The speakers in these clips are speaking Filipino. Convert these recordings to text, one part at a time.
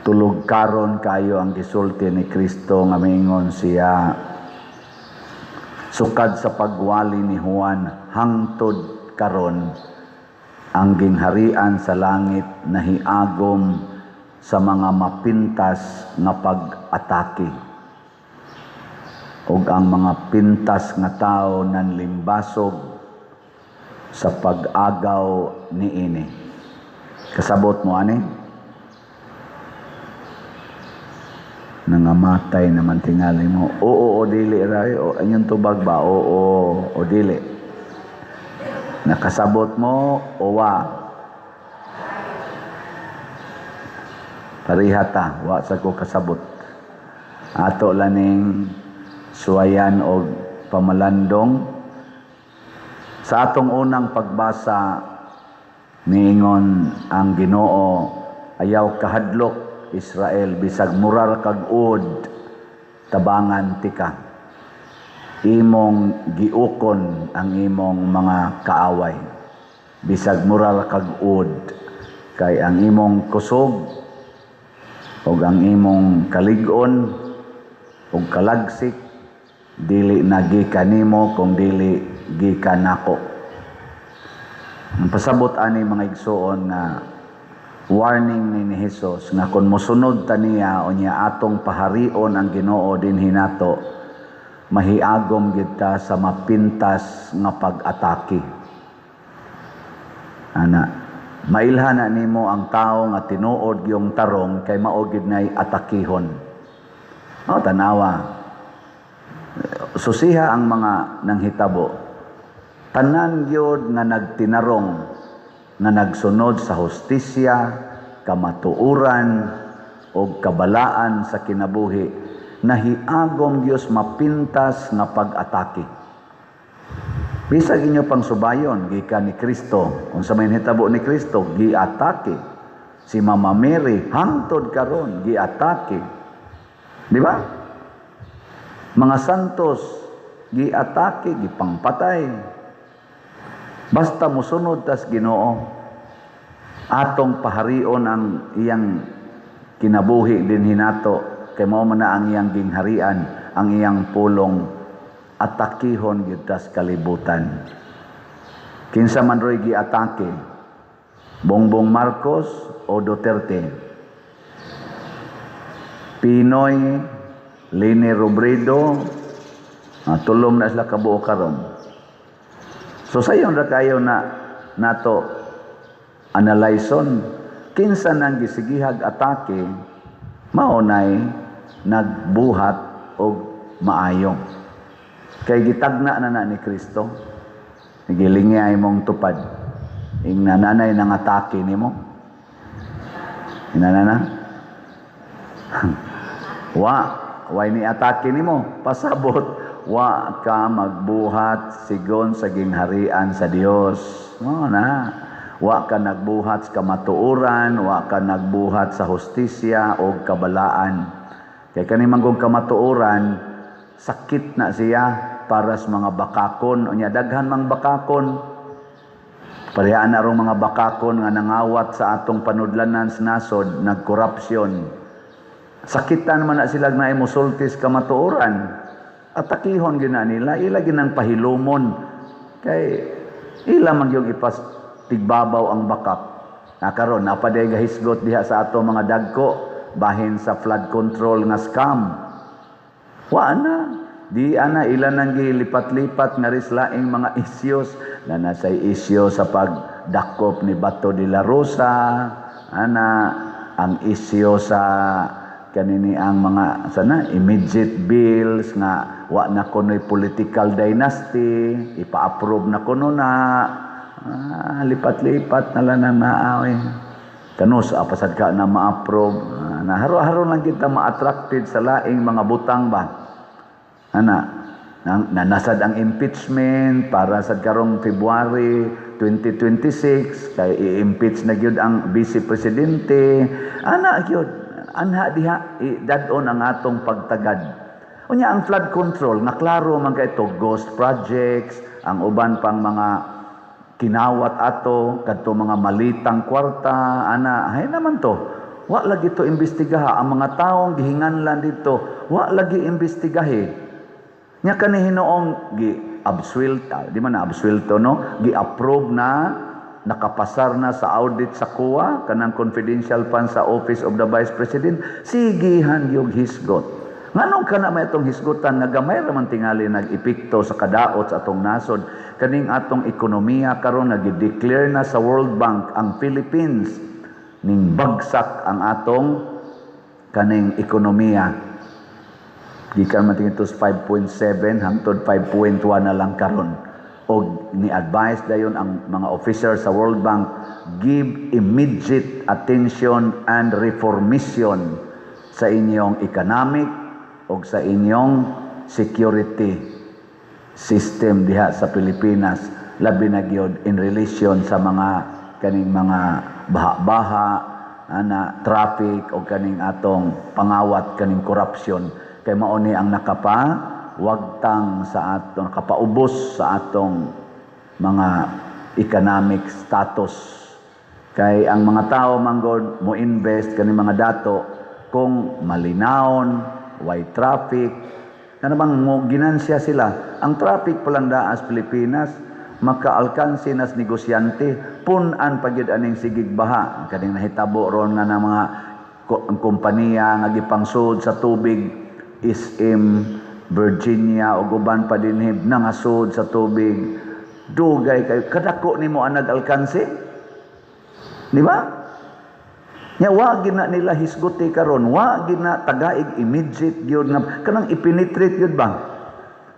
tulog karon kayo ang gisulti ni Kristo nga miingon siya sukad sa pagwali ni Juan hangtod karon ang gingharian sa langit nahiagom sa mga mapintas nga pag-atake ug ang mga pintas nga tao nanlimbasog sa pag-agaw niini. Kasabot mo ani? Nangamatay naman tingali mo. Oo o dili ray o anyong tubag ba? Oo o dili. Nakasabot mo o wa? Parihata, wa sa ko kasabot. Ato laning suwayan o pamalandong. Sa atong unang pagbasa, niingon ang Ginoo, ayaw kahadlok Israel, bisag murar kag ud, tabangan tika. Imong giukon ang imong mga kaaway. Bisag murar kag ud, kay ang imong kusog, o ang imong kalig-on, o kalagsik, dili nagikan nimo kung dili gikan nako. Ang pasabot ani mga igsoon nga warning ni Jesus nga kung mosunod ta niya o niya atong paharion ang Ginoo din hinato, mahiagom gid ta sa mapintas nga pag-atake. Ana, mailhan na nimo ang tao nga tinuod yung tarong kay mao gid nay atakihon. O tanawa. Susiha ang mga nanghitabo. Tanan gyud nga nagtinarong nga nagsunod sa hustisya, kamatuuran o kabalaan sa kinabuhi, nahiagom Dios mapintas nga pag-atake. Bisag inyo pang subayon gikan ni Kristo, unsa may hitabo ni Kristo giatake. Si Mama Mary hangtod karon giatake. Di ba? Mga santos giatake, gipangpatay. Basta musunod tas Ginoo, atong paharion ang iyang kinabuhi din hinato, kay mao man na ang iyang gingharian, ang iyang pulong, atakihon gyud tas kalibutan. Kinsa man roy giatake, Bongbong Marcos o Duterte, Pinoy, Leni Robredo, tulom na sila kabuo karon. So sayon ra kayo na nato analyson kinsa nang gisigihag atake maunay nagbuhat og maayo. Kay gitagna na ni Kristo. Nagilingi ay mong tupad. Ing nananay nang atake nimo. Inanana? Wa ni atake nimo, pasabot wa ka magbuhat sigon sa gingharian sa Dios. Mo na. Wa ka nagbuhat sa kamatuoran, wa ka nagbuhat sa hustisya o kabalaan. Kay kani manggong kamatuoran, sakit na siya para sa mga bakakon. Unya daghan mang bakakon. Parehaan na rong mga bakakon nga nangawat sa atong panudlanan sa nasod, nagkorupsyon. Sakitan man na sila na imusultis kamatuoran. Atakihon gina nila, ila ginang pahilumon. Kay ila man yung tigbabaw ang bakak. Nakaroon, napaday gahisgot diha sa ato mga dagko, bahin sa flood control nga scam. Wa na. Di ana ila nang gilipat-lipat nga rislaing mga isyos na nasay isyo sa pagdakop ni Bato de la Rosa, ana ang isyo sa kanini ang mga sana immediate bills nga wa na kunoy political dynasty, ipa-approve na kuno na lipat-lipat na lang nang naawi. Kanus apasad ka na ma-approve, na haro-haro lang kita ma-attracted sa laing mga butang ba. Ana, nanasad ang impeachment para sa karong February 2026 kay i-impeach na gyud ang vice presidente. Ana gyud, anha diha dadon ang atong pagtagad. Unya ang flood control nga klaro man kay ito ghost projects, ang uban pang mga kinawat ato kadto mga malitang kwarta ana hay naman to wa lagi to imbestigaha. Ang mga taong gihinganlan dito, wa lagi imbestigahi. Nya kani hinoong gi-absuelto, di man na absuelto no, gi-approve na, nakapasar na sa audit sa COA, kanang confidential fund sa Office of the Vice President, sigihan yung hisgot. Nganong ka na may itong hisgutan nga gamay raman tingali nag-epekto sa kadaot sa atong nasod, kaning atong ekonomiya karon nag-declare na sa World Bank ang Philippines ning bagsak ang atong kaning ekonomiya. Gikan man tingito 5.7 hangtod 5.1 na lang karon. O ni-advise dayon ang mga officer sa World Bank, give immediate attention and reformation sa inyong economic o sa inyong security system diha sa Pilipinas, labi na gyud in relation sa mga kaning mga baha-baha ana traffic o kaning atong pangawat kaning corruption. Kay mao ni ang wagtang sa atong nakapaubos sa atong mga economic status. Kay ang mga tao manggod mo invest kani mga dato kung malinawon, way traffic, ano bang mo ginansya sila. Ang traffic palang daas Pilipinas makaalkansi nas negosyante punan pagyud aning sigig baha kaning nahitabo ron nga ng mga kompanya nga gipangsud sa tubig SM Virginia o guban pa dinhib nangasud sa tubig, dugay kay kadako nimo ang nag-alkanse, di ba? Nya wa gina nila hisguti karon, wa gina tagaig immediate gyud nga kanang ipenetrate gyud ba,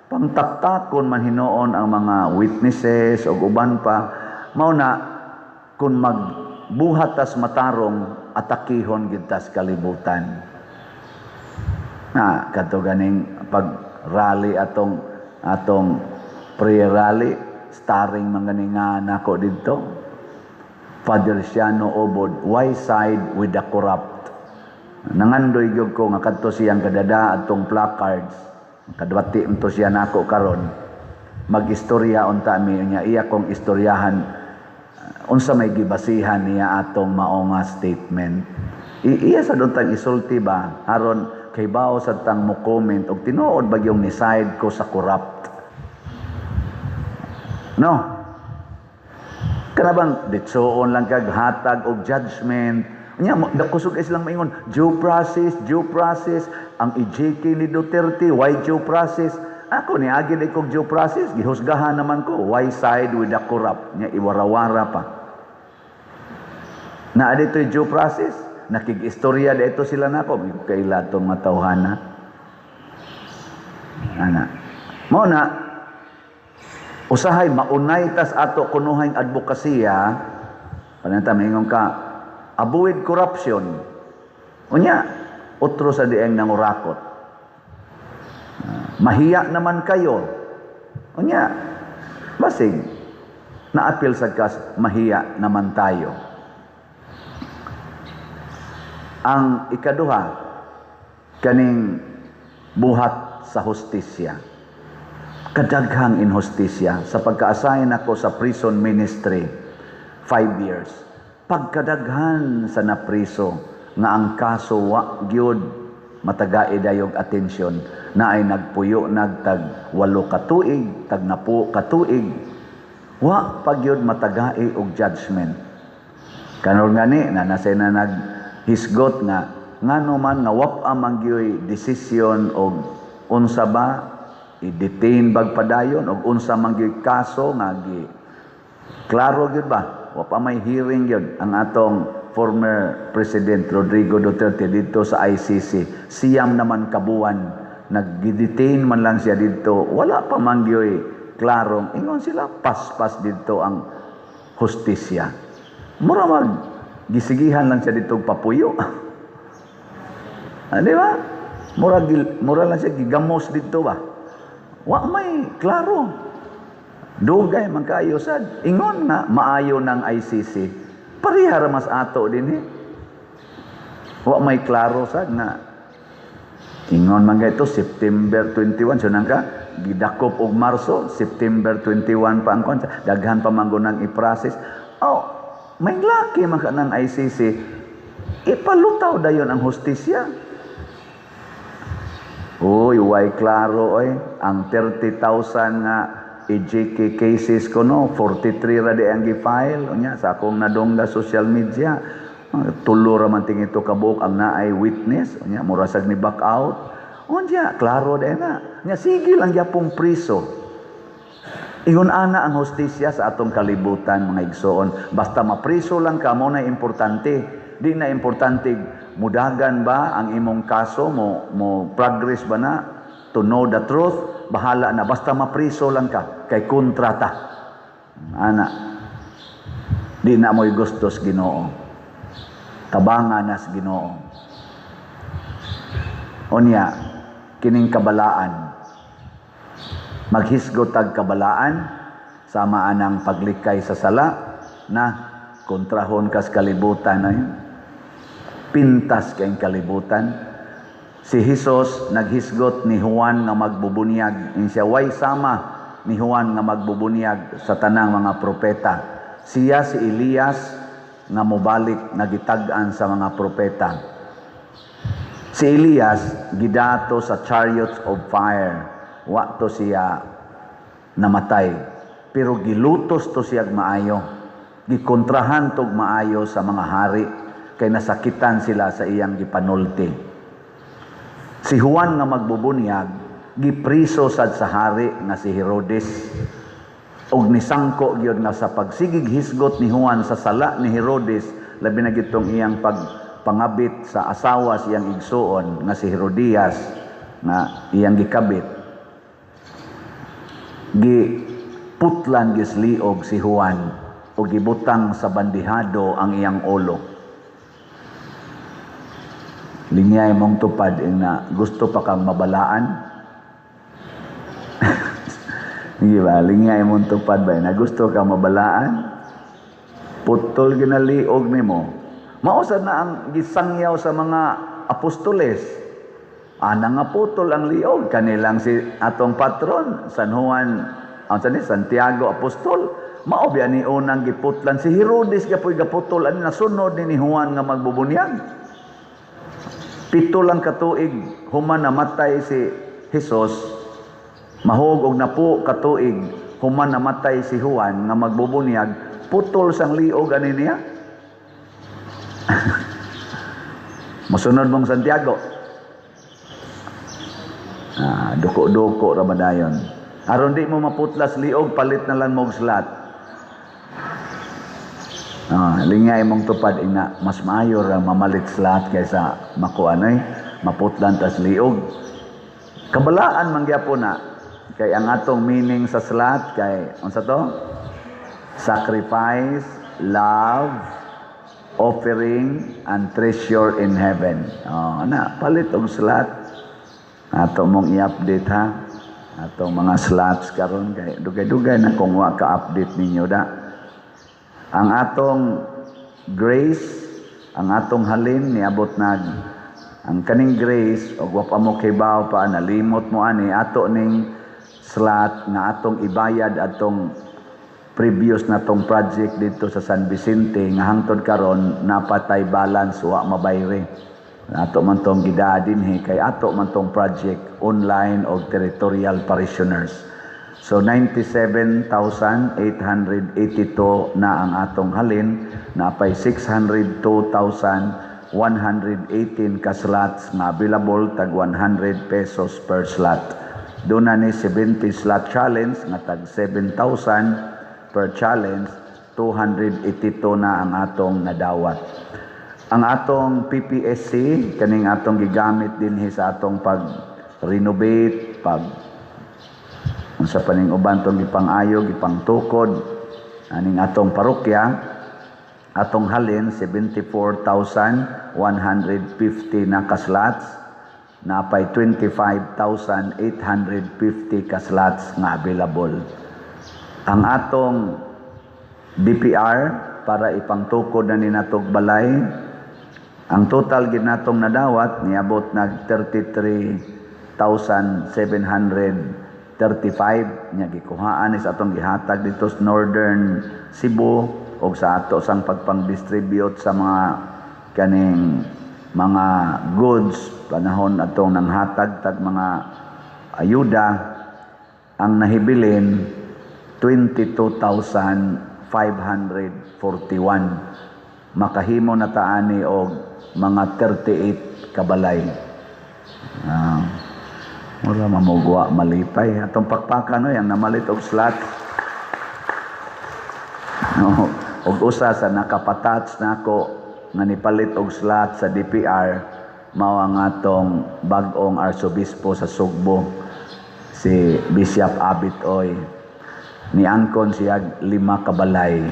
pangtaktakon man hinoon ang mga witnesses o uban pa, mao na kun magbuhat tas matarong atakihon gyud tas kalibutan. Kato ganing pag-rally atong pre-rally, starring mga nga nako dito. Father Siano Obod, why side with the corrupt? Nangandoy gyud ko nga kadto siyang kadada atong placards. Kadwati unto siya nako karon. Mag-istorya unta mi niya iya kong istoryahan unsa may gibasihan niya atong mao nga statement. Iya sa dontang isulti ba aron kay bao sa tang mo comment og tinuod ba yung ni-side ko sa corrupt. No. Kanabang ditsoon lang kag hatag og judgment. Nya nakusog silang maingon due process, due process. Ang EJK ni Duterte, why due process? Ako ni agi na kog due process, gihusgahan naman ko, why side with the corrupt? Nya iwarawara pa. Na adito'y due process. Nakig-istorya dito sila nako kaila tong matawhana. Ana. Mao na usahay maunay tas ato kunuhang advokasya pananta mingon ka avoid corruption. Unya otro sa dieng nangurakot. Mahiya naman kayo. Unya basig naapil sa kas mahiya naman tayo. Ang ikaduha, kaning buhat sa hustisya. Kadaghang inhustisya. Sa pagka-assign ako sa prison ministry, 5 years. Pagkadaghan sa napriso, nga ang kaso wa gyud matagai dayog atensyon, na ay nagpuyo nagtag 8 katuig, tag 10 katuig, wa pagyud matagai og judgment. Kanon gani na nasay na hisgot nga ngano man nga wap-a mangyoy desisyon og unsa ba i-detain bagpadayon og unsa mangyoy kaso nga gi klaro gyud ba wapa may hearing gyud ang atong former President Rodrigo Duterte dito sa ICC. Siyam naman kabuan nag-detain man lang siya dito, wala pa mangyoy klarong ingon sila paspas dito ang hustisya. Mura mag gisigihan lang siya dito papuyo. Di ba? Mura lang siya gigamos dito ba? Wa may klaro. Dugay man kaayo sad. Ingon nga maayo ng ICC. Parihara mas ato din Wa may klaro sad na ingon man ito September 21 so nang ka gidakop og Marso, September 21 pa ang konsa. Daghan pa man gunang i-process. May laki man ka ng ICC. ipalutaw dayon ang hustisya. Uy, way klaro oy, ang 30,000 nga EJK cases ko no, 43 ra di ang gi-file unya sa akong nadongga social media. Tulo ra man ting ito kabuok ang naay witness unya murasag ni back out. Unya klaro di na. Nya sige lang gyapong priso. Ingon ana ang hustisya sa atong kalibutan mga igsoon. Basta mapriso lang ka mo na importante. Di na importante mudagan ba ang imong kaso mo progress ba na to know the truth. Bahala na basta mapriso lang ka kay kontrata. Ana. Di na mo'y gustos Ginoo. Tabangan nas Ginoo. Unya kining kabalaan. Maghisgot tag kabalaan sama anang paglikay sa sala na kontrahon kas kalibutan ay pintas kayong kalibutan. Si Jesus naghisgot ni Juan nga magbubunyag. Siya way sama ni Juan nga magbubunyag sa tanang mga propeta. Siya si Elias nga mobalik nagitag-an sa mga propeta. Si Elias gidato sa chariots of fire. Wa to siya namatay. Pero gilutos to siya maayo. Gikontrahan tog maayo sa mga hari kay nasakitan sila sa iyang gipanulti. Si Juan nga magbubunyag gipriso sad sa hari nga si Herodes og nisangko gyud nga sa pagsigig hisgot ni Juan sa sala ni Herodes labi na gitong iyang pagpangabit sa asawa siyang igsuon nga si Herodias nga iyang gikabit. Giputlan gisliog si Juan o gibutang sa bandihado ang iyang ulo. Linyay mong tupad na gusto pa kang mabalaan. Hindi ba? Linyay mong tupad ba na gusto kang mabalaan? Putol ginaliog nimo. Mausad na ang gisangyaw sa mga apostoles. Ana nga putol ang liog kanilang si atong patron San Juan, Santiago Apostol. Mao biya ni unang giputlan si Herodes gapoy gaputol ani nasunod ni Juan nga magbubunyag. 7 lang katuig human namatay si Jesus. Mahog og napo katuig human namatay si Juan nga magbubunyag, putol sang liog ani niya. Mosunod mong Santiago. Duko-duko ra madayon. Aron di mo maputlas liog, palit na lang mong slat. Lingay mong tupad ina mas maayo ra mamalit slat kaysa makuanay maputlan tas liog. Kabalaan man gyapon na kay ang atong meaning sa slat kay unsa to? Sacrifice, love, offering and treasure in heaven. Na palit og slat. Ato mong i-update ha. Atong mga slots karon kay dugay-dugay na kung wa ka-update ninyo da. Ang atong grace, ang atong halin niabot nag ang kaning grace og wa pa mo kibaw pa nalimot mo ani ato ning slot nga atong ibayad atong previous na tong project dito sa San Vicente nga hangtod karon napatay balance wa mabayre. Ato man tong gidadin kay ato man tong project online og territorial parishioners. So 97,882 na ang atong halin, napay 602,118 ka slots na available tag 100 pesos per slot. Doon na ni 70 slot challenge nga tag 7,000 per challenge, 282 na ang atong nadawat. Ang atong PPSC kaning atong gigamit dinhi sa atong pag-renovate, sa paning uban tong gipang-ayo, gipang-tukod aning atong parokya, atong halin 74,150 na ka slots, napay 25,850 ka slots nga available. Ang atong DPR para ipangtukod na ni natog balay, ang total gid natong nadawat niabot nag 33,735 nya gikuhaan sa atong gihatag dito sa Northern Cebu o sa ato sang pagpang-distribute sa mga kaning mga goods panahon atong nanghatag tag mga ayuda ang nahibilin 22,541 makahimo na taani og mga 38 kabalay. Wala mamugwa malipay atong pakpakan ang namalit og slot. No, og usa sa nakapatats nako nga nipalit og slot sa DPR mao ang atong bag-ong arsobispo sa Sugbo, si Bishop Abit Oy. Niangkon siya 5 kabalay.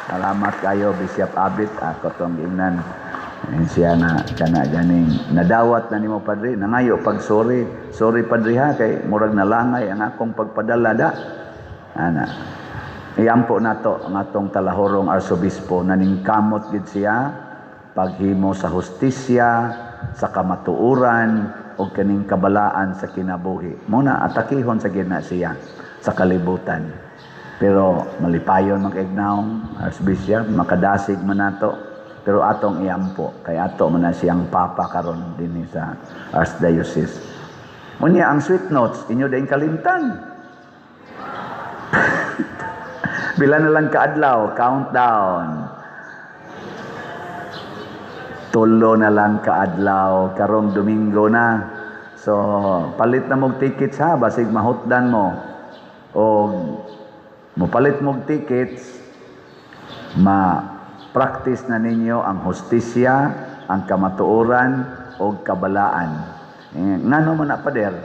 Salamat kayo Bishop Abit, ako tong giingnan. Siya na kana ganing nadawat na nimo padre, nangayo pag sorry padre ha kay murag nalangay ang akong pagpadala da. Ana. Iyampo nato ang atong talahorong arsobispo naningkamot gid siya paghimo sa hustisya, sa kamatuoran o kaning kabalaan sa kinabuhi. Muna atakihon sa gina siya sa kalibutan. Pero malipayon mag-ignaong archbishop, makadasig man nato. Pero atong iyampo kay ato man na siyang papa karon dinhi sa archdiocese. Unya ang sweet notes inyo daing kalimtan. Bila na lang kaadlaw, countdown. 3 na lang kaadlaw, karong Domingo na. So, palit na mong tickets ha, basig mahutdan mo. O, mopalit mong tickets, ma-practice na ninyo ang hustisya, ang kamatuoran, o kabalaan. Ngano man na pader,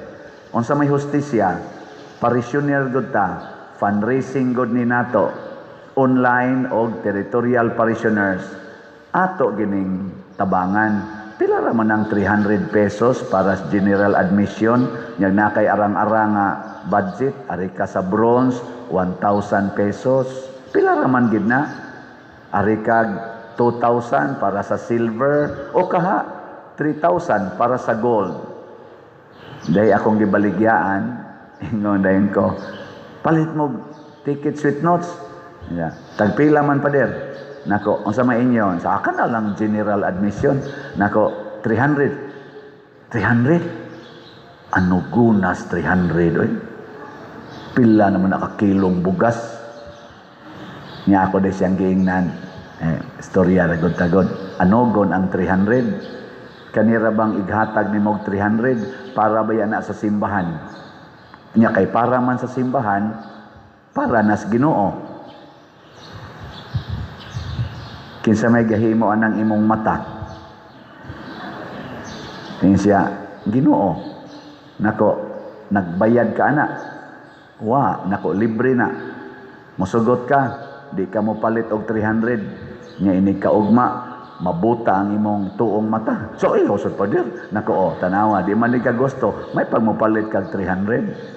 unsa may hustisya, parishioner gud ta, fundraising god ni nato, online o territorial parishioners, ato gining tabangan. Pila ra man ang 300 pesos para sa general admission, nyag na kay arang-arang nga budget, ari ka sa bronze, 1,000 pesos. Pila ra man gid na? Ari ka 2,000 para sa silver, o kaha 3,000 para sa gold. Day akong gibaligyaan, ingon dayon ko, palit mo ticket sweet notes. Yeah. Tagpila man pa der. Nako, unsa may inyo? Sa akin na lang general admission. Nako, 300. 300? Ano gunas 300? Oy? Pila naman nakakilong bugas. Nga ako din siyang giingnan. Istorya ragod-tagod. Ano gon ang 300? Kanira bang ighatag ni mog 300 para ba yan na sa simbahan? Nya kay para man sa simbahan, para nas Ginoo. Kinsa may gahimo anang imong mata. Kinsa Ginoo. Nako, nagbayad ka ana. Nako libre na. Musugot ka, di ka mo palit og 300. Nya ini kaugma, mabuta ang imong tuong mata. So usod pa dir. Nako tanawa, di man ka gusto, may pagmopalit kag 300.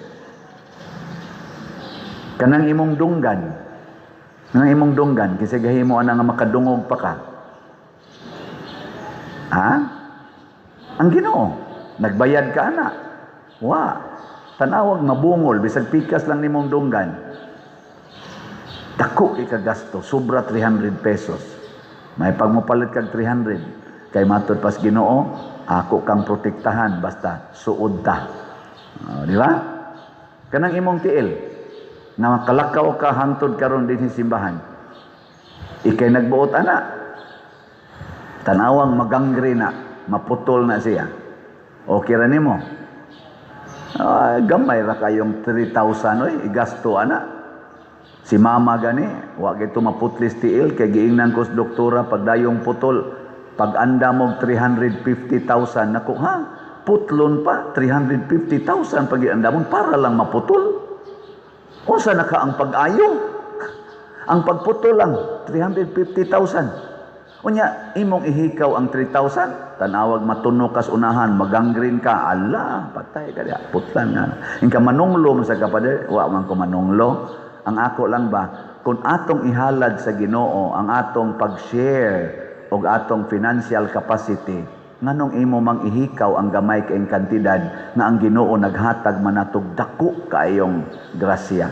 Kanang imong dunggan. Kanang imong dunggan kasi gahimo ana nga makadungog pa ka. Ang Ginoo, nagbayad ka ana. Tanawag mabungol bisag pikas lang nimong dunggan. Dako ikagasto, sobra 300 pesos. May pagmopalit kag 300. Kay matud pas Ginoo, ako kang protektahan basta suod ta. Di ba? Kanang imong tiil na makalakaw ka hangtod karon din sa simbahan. Ikay nagbuot ana. Tanawang magangre na, maputol na siya. Okay ra nimo. Gamay ra kayong 3,000 oy, igasto ana. Si mama gani, wa gito maputlis tiil kay giingnan ko sa doktora pagdayong putol. Pag anda mo 350,000 nako putlon pa 350,000 pag anda mo para lang maputol. Unsa na ka ang pag-ayo? Ang pagputol lang 350,000. Unya imong ihikaw ang 3,000, tanawag matuno kas unahan, maganggreen ka, ala, patay ka diha, putlan nga. Ingka manunglo sa kapade, wa man ko manunglo. Ang ako lang ba, kung atong ihalad sa Ginoo ang atong pag-share og atong financial capacity, nganong imo mang ihikaw ang gamay kaayong kantidad nga ang Ginoo naghatag manatog dako kaayong grasya.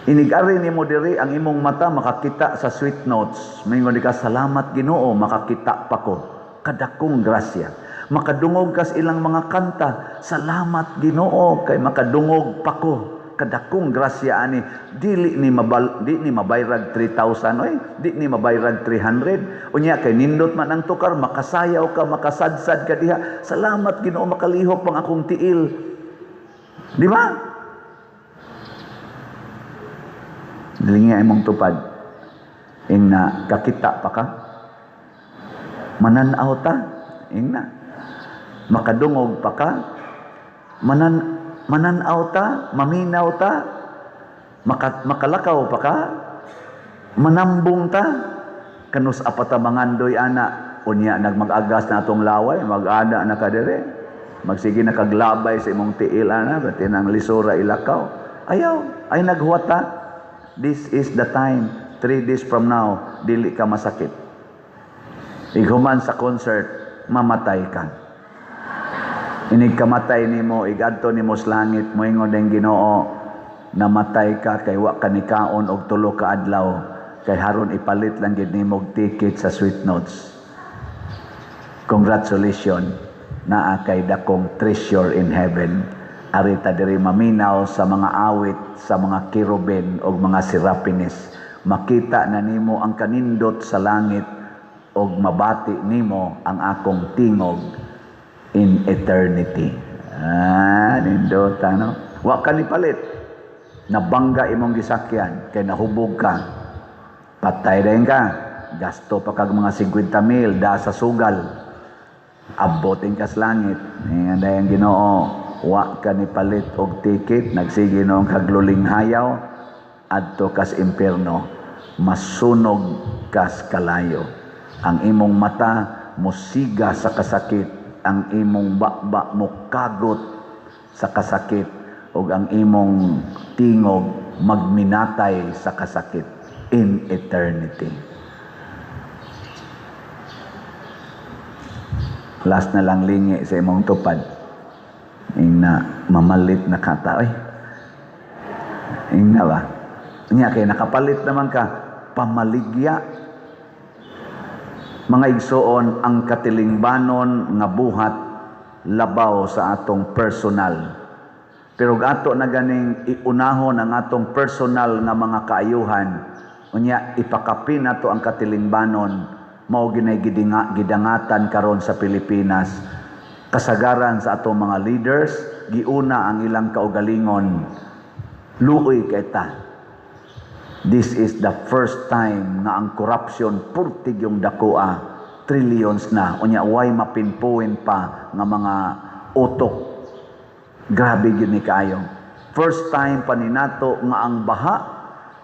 Inigari ni mo diri ang imong mata makakita sa sweet notes. Mingon di ka, salamat Ginoo, makakita pa ko. Kadakong grasya. Makadungog kas ilang mga kanta, salamat Ginoo kay makadungog pa ko. Kadakong grasya ani, di ni mabayrag 3,000 oy, di ni mabayrag 300. Unya kay nindot man ang tukar, makasayaw ka, makasadsad ka diha. Salamat Ginoo, makalihok pang akong tiil. Di ba? Dili nga imong tupad. Ingna kakita pa ka. Mananaw ta. Ingna. Makadungog pa ka. Mananaw ta, maminaw ta. Makalakaw pa ka. Manambong ta. Kanus apata mangandoy ana. Unya nagmag-agas na atong laway, mag-ana na kadire. Magsige na kaglabay sa imong tiil ana, pati nang lisura ilakaw. Ayaw, ay naghuwata. This is the time, 3 days from now, dili ka masakit. Iguman sa concert, mamatay ka. Inig kamatay nimo, igadto nimo sa langit, moingon ang Ginoo, namatay ka, kay wa ka nikaon og 3 ka adlaw, kay haron ipalit lang gid nimo og ticket sa sweet notes. Congratulations, naa kay dakong treasure in heaven. Arita diri maminaw sa mga awit, sa mga kirubin o mga serapines. Makita na nimo ang kanindot sa langit o mabati nimo ang akong tingog in eternity. Nindot ano? Wa ka ni palit. Nabangga imong gisakyan kay nahubog ka. Patay dayon ka. Gasto pa kag mga 50,000 da sa sugal. Abotin ka sa langit. Ngayon dayon Ginoo. Wa ka ni palit og ticket, nagsige noong kagluling hayaw, adto kas impierno, masunog kas kalayo. Ang imong mata musiga sa kasakit, ang imong bakba mo kagot sa kasakit, ug ang imong tingog magminatay sa kasakit in eternity. Last na lang lingi sa imong tupad. Ingna mamalit na kata. Ingna ba? Nya kay nakapalit naman ka pamaligya. Mga igsoon, ang katilingbanon nga buhat labaw sa atong personal. Pero ato na ganing iunahon ang atong personal nga mga kaayuhan. Unya ipakapin nato ang katilingbanon, mao ginay gidangatan karon sa Pilipinas. Kasagaran sa atong mga leaders, giuna ang ilang kaugalingon. Luoy kay ta. This is the first time nga ang corruption purtig yung dakoa, trillions na. Unya way mapinpuin pa nga mga utok. Grabe yun ni kayo. First time pa ni nato nga ang baha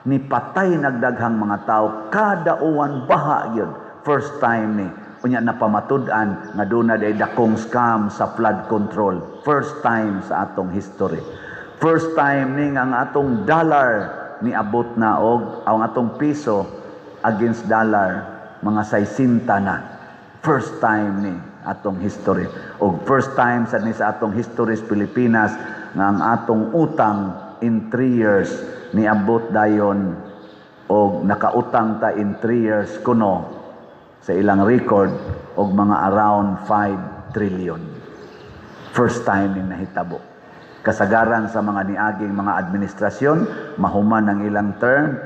ni patay nagdaghang mga tao, kada uwan baha yun. First time ni. Unya napamatud-an nga doon na day dakong scam sa flood control. First time sa atong history. First time ni nga ang atong dollar ni abot na og ang atong piso against dollar mga 60 na. First time ni atong history. Og first time sa atong history sa Pilipinas nga ang atong utang in 3 years ni abot dayon og nakautang ta in 3 years kuno sa ilang record og mga around 5 trillion. First time ni nahitabo. Kasagaran sa mga niaging mga administrasyon, mahuman ang ilang term,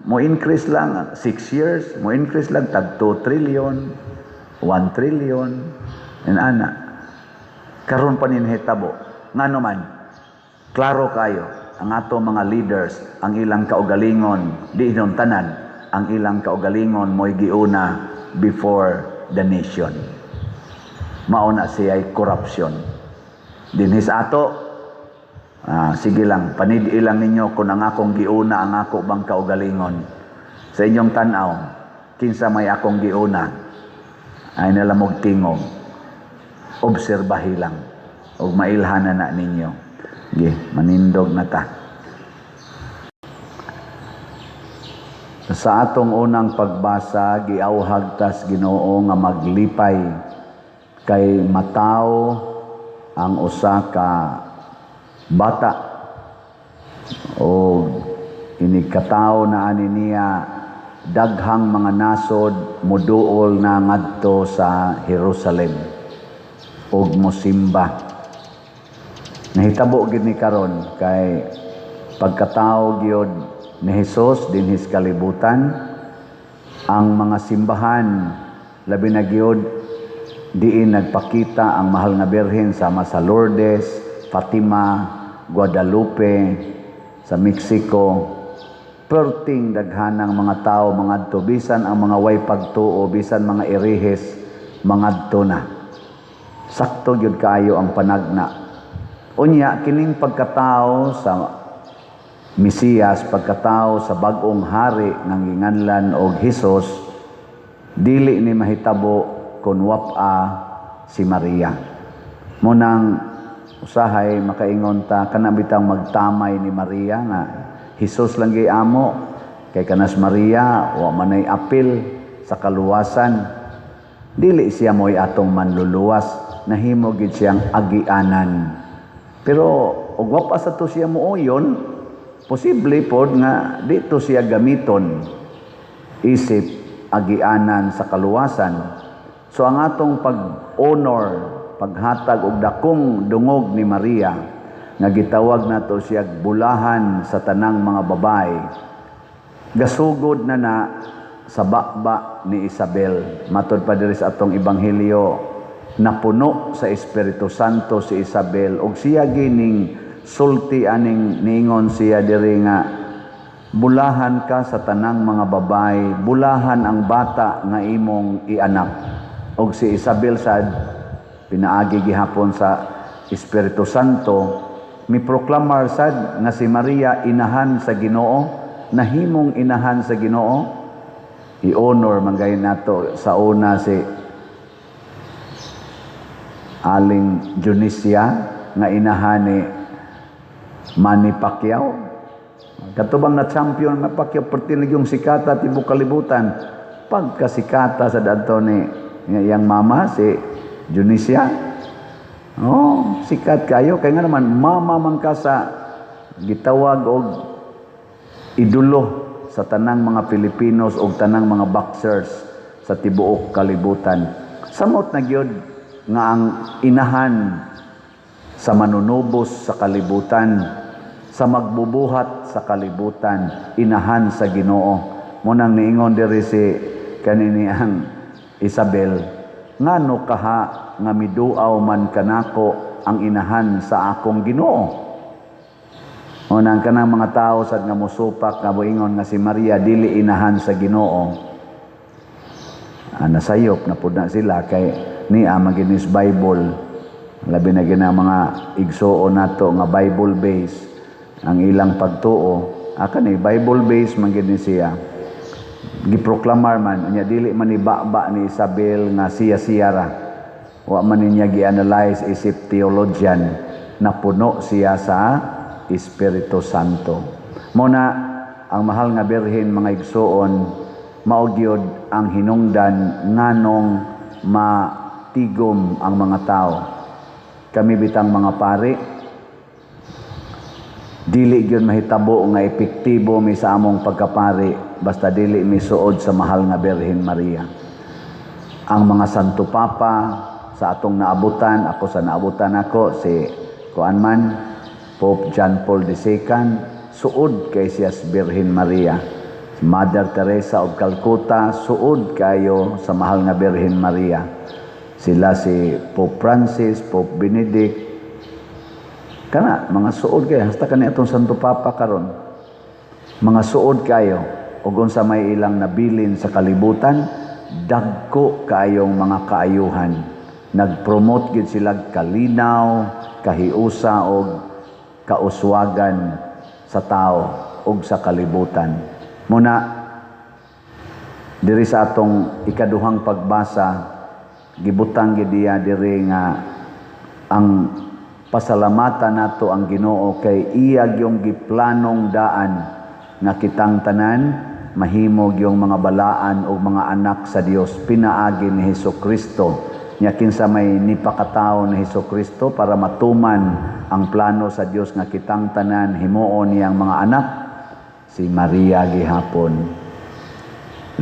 mo increase lang 6 years, mo increase lang tag 2 trillion, 1 trillion, and ana. Karon pa ni nahitabo. Ngano man, klaro kayo, ang ato mga leaders, ang ilang kaugalingon, di inon tanan, ang ilang kaugalingon mo'y giuna before the nation. Mauna siya'y corruption. Dinhis ato, sige lang, panidi lang ninyo kung ang akong giuna, ang ako bang kaugalingon. Sa inyong tanaw, kinsa may akong giuna, ay nalamog tingog. Obserbahi lang. O mailhanan na ninyo. Manindog na ta. Sa atong unang pagbasa, giawhag tas Ginoo nga maglipay kay mataw ang usa ka bata o inigkataw na ani niya daghang mga nasod muduol na ngadto sa Jerusalem ug mosimba. Nahitabo gid ni karon kay pagkatawo gyud ni Hesus dinhis kalibutan, ang mga simbahan labi na gyud diin nagpakita ang mahal nga birhen sama sa Lourdes, Fatima, Guadalupe, sa Mexico. Perting daghanang mga tao mangadto bisan ang mga way pagtuo, bisan mga irihes mangadto na. Sakto gyud kaayo ang panagna. Unya kining pagkatao sa Mesiyas, pagkatao sa bag-ong hari nga ginganlan og Hesus, dili ni mahitabo kun wap-a si Maria. Munang usahay makaingon ta kana bitang magtamay ni Maria nga Hesus lang gay amo kay kanas Maria wa manay apil sa kaluwasan, dili siya moy atong manluluwas, nahimo gid siyang agianan. Pero og wapa sa to siya muoyon, posible pod nga dito siya gamiton isip agianan sa kaluwasan. So ang atong pag-honor, paghatag og dakong dungog ni Maria nga gitawag nato siya bulahan sa tanang mga babae, gasugod na sa bakba ni Isabel. Matod pa diri sa atong ebanghelyo, napuno sa Espiritu Santo si Isabel ug siya gining sulti aning ningon siya diri nga bulahan ka sa tanang mga babae, bulahan ang bata nga imong ianak. Og si Isabel sad pinaagi gihapon sa Espiritu Santo, miproklamar sad nga si Maria inahan sa Ginoo, nahimong inahan sa Ginoo. I-honor man gayud nato sa una si Aling Junicia nga inahan ni Manny Pacquiao. Katubang na champion na Pacquiao, pertinig yung sikata tibok kalibutan. Pagkasikata sa dato ni yang mama si Junicia, oh, sikat kayo. Kaya nga naman, mama man ka sa gitawag og idolo sa tanang mga Pilipinos o tanang mga boxers sa tibuok kalibutan. Samot na gyud nga ang inahan sa manunubos sa kalibutan, sa magbubuhat sa kalibutan, inahan sa Ginoo. Munang niingon diri si kanini ang Isabel, ngano kaha nga miduaw man kanako ang inahan sa akong Ginoo. Unang kanang mga tao sad nga mosupak nga moingon nga si Maria dili inahan sa Ginoo, nasayop na pud na sila kay niya maginis Bible, labi na gina mga igsuon nato nga Bible base ang ilang pagtuo. Ni Bible base man gid ni siya giproklamar man nya dili man ni baba ni Isabel nga siya ra, wa man niya gi-analyze isip theologian, napuno siya sa Espiritu Santo. Muna ang mahal nga birhen mga igsuon mao gyud ang hinungdan nganong matigom ang mga tao. Kami bitang mga pari, dili gyud mahitabo nga epektibo mi sa among pagkapari basta dili mi suod sa mahal nga Birhen Maria. Ang mga Santo Papa sa atong naabutan, ako sa naabutan ako si kuan Pope John Paul II, suod kay siya sa Birhen Maria. Si Mother Teresa of Calcutta, suod kayo sa mahal nga Birhen Maria. Sila si Pope Francis, Pope Benedict, kana mga suod kayo hasta kani atong Santo Papa karon, mga suod kayo ug unsa may ilang nabilin sa kalibutan, dagko kayong mga kaayuhan. Nagpromote gid sila kalinaw, kahiusa og kauswagan sa tao ug sa kalibutan. Muna diri sa atong ikaduhang pagbasa, gibutang gid diya diri nga ang pasalamatan nato ang Ginoo kay iya yung giplanong daan nga kitang tanan mahimog yung mga balaan o mga anak sa Dios pinaagi ni Hesukristo. Nya kinsa may nipakatawo ni Hesukristo para matuman ang plano sa Dios nga kitang tanan himuon niyang mga anak, si Maria gihapon.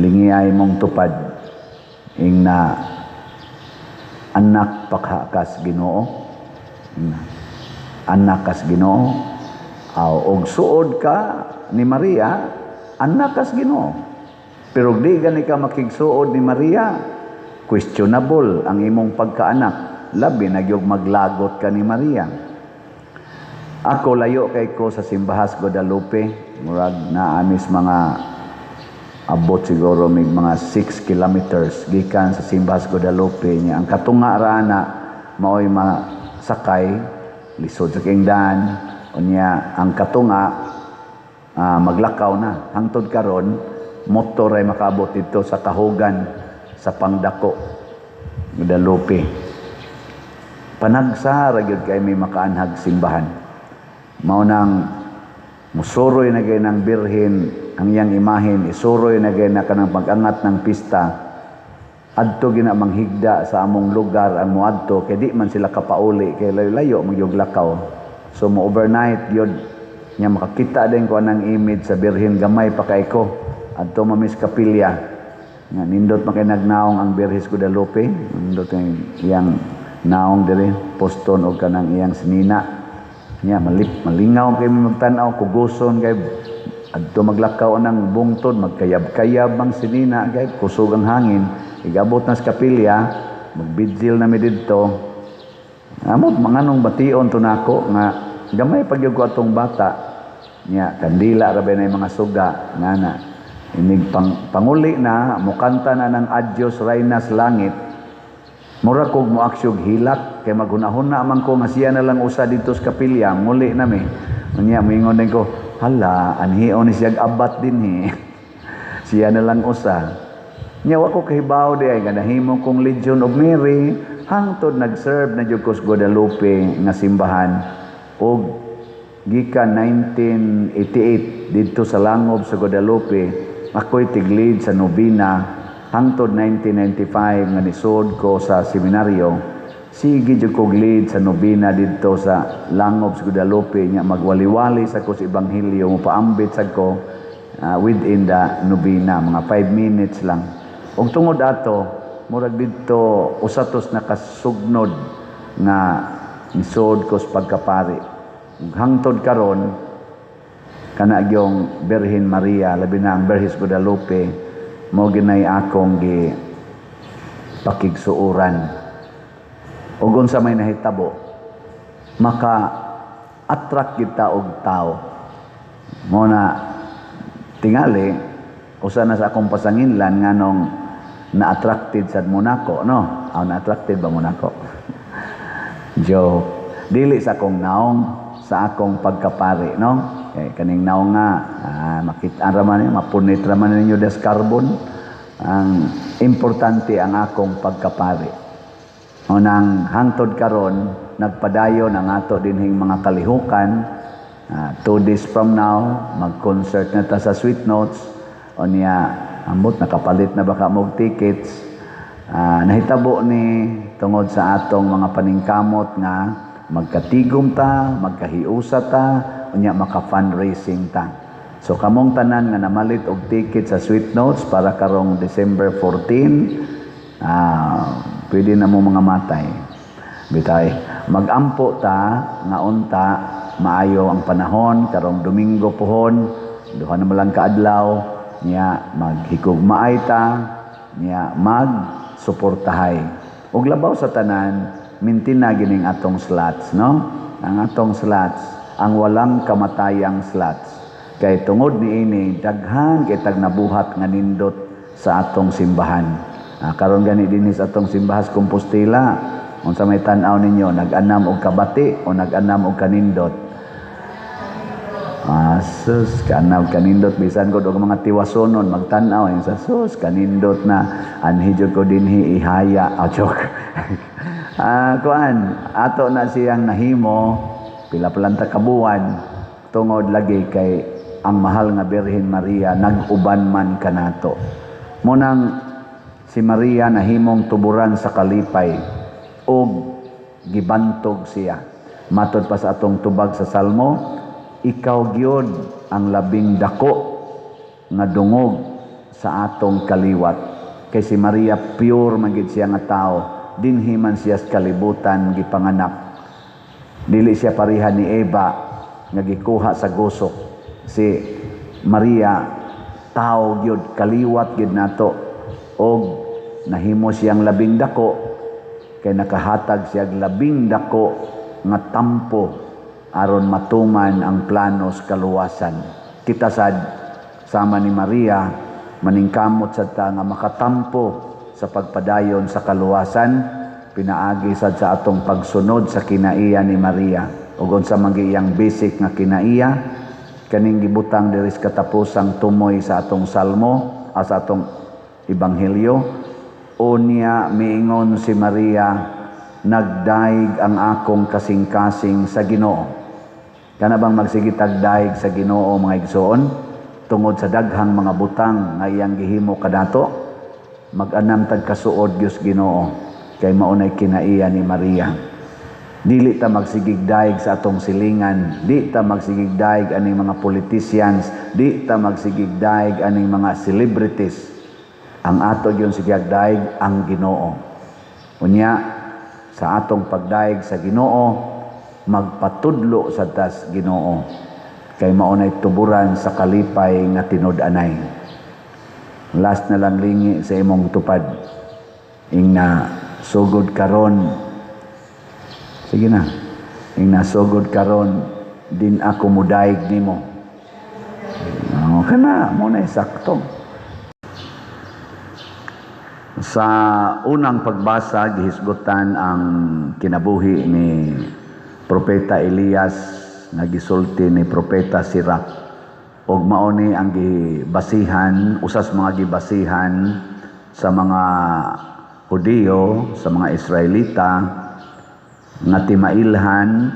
Lingiay mong tupad ing na anak pakhakas Ginoo. Anak kas Ginoo. Og suod ka ni Maria, anak kas Ginoo. Pero di gani ka makigsuod ni Maria, questionable ang imong pagkaanak. Labi na gyud maglagot ka ni Maria. Ako layo kay ko sa Simbahas Guadalupe, murag na amis mga abot siguro mig mga 6 kilometers gikan sa Simbahas Guadalupe niya. Ang katunga rana mao'y masakay lisod sa kingdan unya ang katunga maglakaw na hangtod karon motor ay makaabot dito sa kahugan sa Pangdako Guadalupe. Panagsa ra gyud kay may makaanhag simbahan. Mao nang musuroy na gay ng birhen ang iyang imahen, isuroy na gay na kanang pag-angat ng pista. Adto gina manghigda sa among lugar ang muadto kay di man sila kapauli kay layo-layo magyog lakaw. So mo overnight yun nya makakita din ko anang image sa birhen gamay pa kay ko adto mamis kapilya nga nindot man kay nagnaong ang Birhes Guadalupe, nindot kay iyang naong diri poston og kanang iyang sinina. Nya malingaw kay magtan-aw kuguson kay adto maglakaw nang bungtod magkayab-kayab ang sinina kay kusog ang hangin igabot na sa kapilya magbidjil na mi didto amot manganong bation to nako nga gamay pagyud ko atong bata nya kandila ra ba nay mga suga ngana inig panguli na mukanta na ng Adios Reinas Langit mura kog mo aksyog hilak kay maghunahon na man ko nga siya na lang usa dito sa kapilya muli na mi unya moingon din ko hala anhion ni siya abat din siya na lang usa nya wa ko kahibaw di ay nga nahimo kong Legion of Mary hangtod nag-serve na jud ko sa Guadalupe nga simbahan og gikan 1988 dito sa Langob sa Guadalupe ako'y tiglead sa nobina hangtod 1995 nga nisod ko sa seminaryo sige jud ko lead sa nobina dito sa Langob sa Guadalupe nya magwaliwali sa ko sa ebanghelyo mo paambit sa ko within the nobina mga 5 minutes lang og tungod ato murag dito usatos nakasugnod nga nisod ko sa pagkapari hangtod karon kana gyong Birhen Maria labi na ang Birhes Guadalupe mo ginay akong gi pakigsuoran ug unsa may nahitabo maka attract kita og tao mo na tingali usa na sa akong pasanginlan nganong na-attracted sa Monaco no na-attracted ba Monaco joke dili sa akong naong sa akong pagkapari no kaning naong nga makita raman mapunit raman ninyo des carbon ang importante ang akong pagkapari unang hangtod karon nagpadayon ang ato dinhing mga kalihukan 2 days from now mag-concert na ta sa Sweet Notes unya ambot nakapalit na baka mog tickets nahitabo ni tungod sa atong mga paningkamot nga magkatigom ta magkahiusa ta unya maka-fundraising ta. So kamong tanan nga namalit og ticket sa Sweet Notes para karong December 14, pwede na mo mga matay. Bitay, magampo ta nga unta maayo ang panahon karong Domingo pohon, duha na lang kaadlaw nya maghigugmaay ta nya magsuportahay. Og labaw sa tanan mintina gining atong slots no? Ang atong slots ang walang kamatayang slots. Kay tungod niini daghan kay tag nabuhat nga nindot sa atong simbahan. Karon gani dinhi sa atong Simbahas Compostela, unsa may tan-aw ninyo nag-anam og kabati o nag-anam og kanindot? Sus, kanam kanindot bisan gud og mga tiwasonon magtan-aw sa sus kanindot na anhi jud ko dinhi ihaya. Joke. Kuan ato na siyang nahimo pila planta kabuwan tungod lagi kay ang mahal nga Birhen Maria nag-uban man kanato. Munang si Maria nahimong tuburan sa kalipay ug gibantog siya. Matod pa sa atong tubag sa Salmo, ikaw gyud ang labing dako nga dungog sa atong kaliwat. Kay si Maria pure man gid siya nga tao, dinhi man siya sa kalibutan gipanganak. Dili siya pareha ni Eva nga gikuha sa gusok. Si Maria tao gyud, kaliwat gyud nato, og nahimo siyang labing dako kay nakahatag siya labing dako nga tampo aron matuman ang plano sa kaluwasan. Kita sad sama ni Maria maningkamot sad ta nga makatampo sa pagpadayon sa kaluwasan, pinaagi sad sa atong pagsunod sa kinaiya ni Maria. Ug unsa man iyang basic nga kinaiya kaning gibutang diri sa katapusang tumoy sa atong salmo sa atong ebanghelyo. Unya miingon si Maria, nagdaig ang akong kasing-kasing sa Ginoo. Kana bang magsigitag daig sa Ginoo mga igsoon tungod sa daghang mga butang nga iyang gihimo kadato? Mag-anam tag kasuod Dios Ginoo kay maunay kinaiya ni Maria. Dili ta magsigig daig sa atong silingan, di ta magsigig daig aning mga politicians, di ta magsigig daig aning mga celebrities. Ang ato gyud sigig daig ang Ginoo. Unya sa atong pagdaig sa Ginoo, magpatudlo sa tas Ginoo kay maunay tuburan sa kalipay nga tinud-anay. Last na lang lingi sa imong tupad ing na sugod karon, sige na, ing na sugod karon din ako mudaig nimo. Kana mo na sakto. Sa unang pagbasa gihisgutan ang kinabuhi ni Propeta Elias nga gisulti ni Propeta Sirach, ug mao ni ang gibasihan, usas mga gibasihan sa mga Hudiyo, sa mga Israelita nga timailhan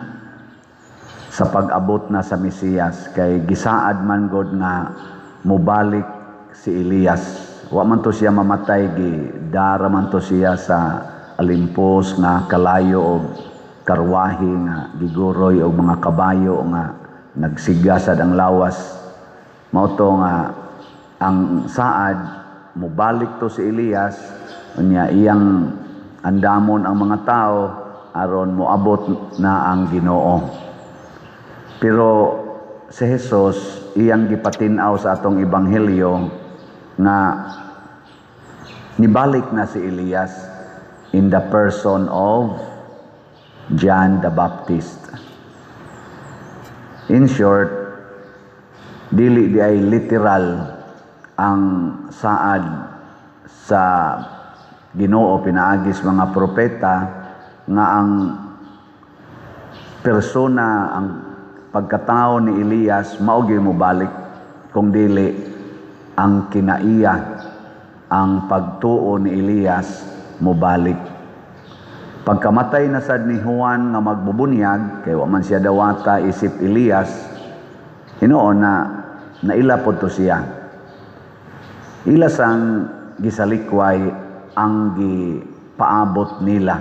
sa pag-abot na sa Mesiyas. Kay gisaad man gud nga mubalik si Elias. Wa man to siya mamatay, gidara man to siya sa alimpos nga kalayo og karwahe nga giguroy og mga kabayo nga nagsigasad ang lawas. Mao to nga ang saad mubalik to si Elias, unya iyang andamon ang mga tao aron moabot na ang Ginoo. Pero si Jesus iyang gipatin-aw sa atong ebanghelyo nga nibalik na si Elias in the person of John the Baptist. In short, dili di ay literal ang saad sa Ginoo pinaagis mga propeta nga ang persona, ang pagkatao ni Elias mao gyud mobalik, kung dili ang kinaiya, ang pagtuo ni Elias mobalik. Pagkamatay na sad ni Juan nga magbubunyag, kay wa man siya dawata isip Elias, hinuon na naila po to siya. Ila sang gisalikway ang gipaabot nila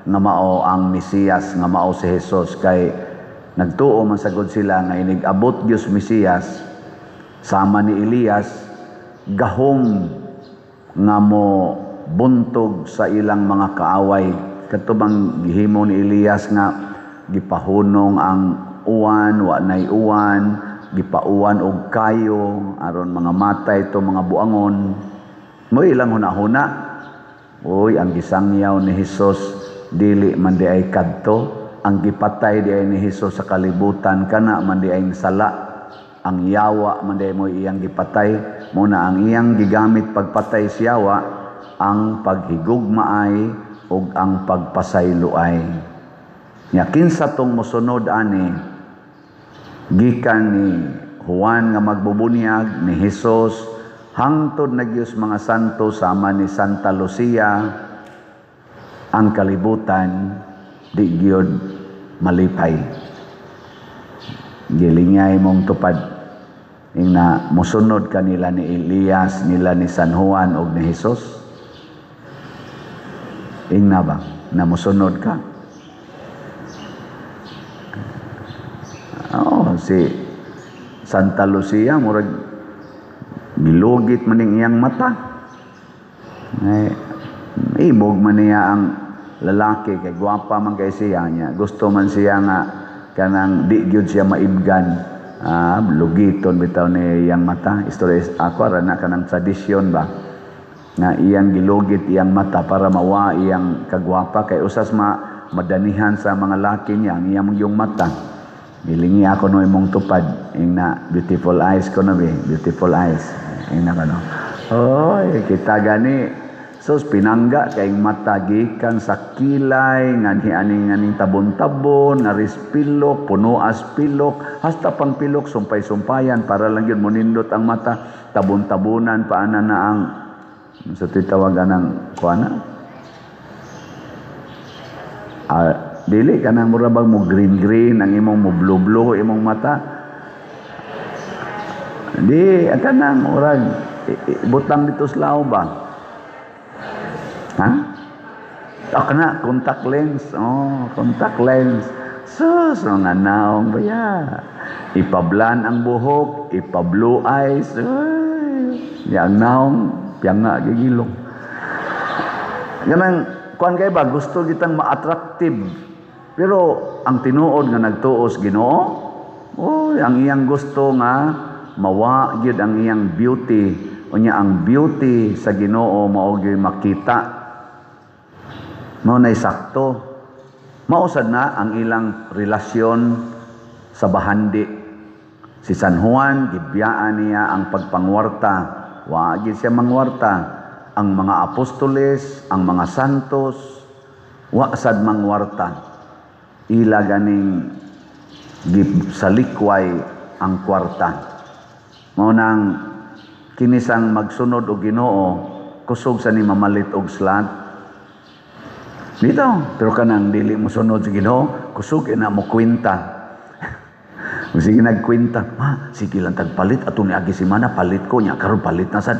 nga mao ang Mesiyas, nga mao si Jesus. Kay nagtuo man sagod sila nga inig-abot Dios Mesiyas sama ni Elias, gahom nga mo buntog sa ilang mga kaaway. Katubang gihimo ni Elias nga gipahunong ang uwan, wa nay uwan, gipauwan og kayo aron mga matay to mga buangon. Mo ilang hunahuna, oy ang gisangyaw ni Hesus dili man di ay kadto, ang gipatay di ay ni Hesus sa kalibutan kana man di ay sala, ang yawa man di mo iyang gipatay. Muna ang iyang gigamit pagpatay si yawa ang paghigugmaay ug ang pagpasayloay. Nya kinsa tong mosunod ani gikan ni Juan nga magbubunyag, ni Hesus hangtod na Dios mga santo sama ni Santa Lucia, ang kalibutan di gyud malipay. Gilingay mong tupad ing na mosunod kanila ni Elias, nila ni San Juan ug ni Hesus. Ing na ba na mosunod ka? Si Santa Lucia murag gilugit man ning iyang mata. Ibog man niya ang lalaki kay gwapa man kay siya niya. Gusto man siya nga kanang di gyud siya maibgan. Lugiton bitaw ni iyang mata. Istorya ako ra na kanang tradisyon ba nga iyang gilugit iyang mata para mawa iyang kagwapa kay usas madanihan sa mga laki niya ang iyang yung mata. Gilingi ako no imong tupad ing na beautiful eyes ko na be, beautiful eyes. Ing na kano. Oy, kita gani sus pinangga kay mata gikan sa kilay nga aning tabon-tabon nga rispilok, puno as pilok, hasta pang pilok sumpay-sumpayan para lang yun monindot ang mata, tabon-tabunan paana na ang sa titawagan ng kuana. Dili ka nang murabag mo green-green ang imong mo blue-blue imong mata. Di aka nang murag butang dito sa lao ba? Ha? Ako na, contact lens. Oh, contact lens. Sus, mga naong ba ya? Ipablan ang buhok, ipa-blue eyes. Yang naong, piyang nga, gigilong. Ganang, kuhan kayo ba, gusto kitang ma-attractive. Pero, ang tinuod nga nagtuos Ginoo, ang iyang gusto nga, mawa gyud ang iyang beauty. Unya ang beauty sa Ginoo mao gyud makita. Mao nay sakto. Mausad na ang ilang relasyon sa bahandi. Si San Juan gibiyaan niya ang pagpangwarta. Wa gyud siya mangwarta. Ang mga apostoles, ang mga santos, wa sad mangwarta. Ila ganing salikway ang kwarta. Mao nang kinisang magsunod og Ginoo kusog sa ni mamalit og slat. Dito, pero kanang dili mo sunod sa Ginoo, kusog ina mo kwenta. Sige nagkwenta, sige lang tagpalit ato ni agi semana palit ko nya karon palit na sad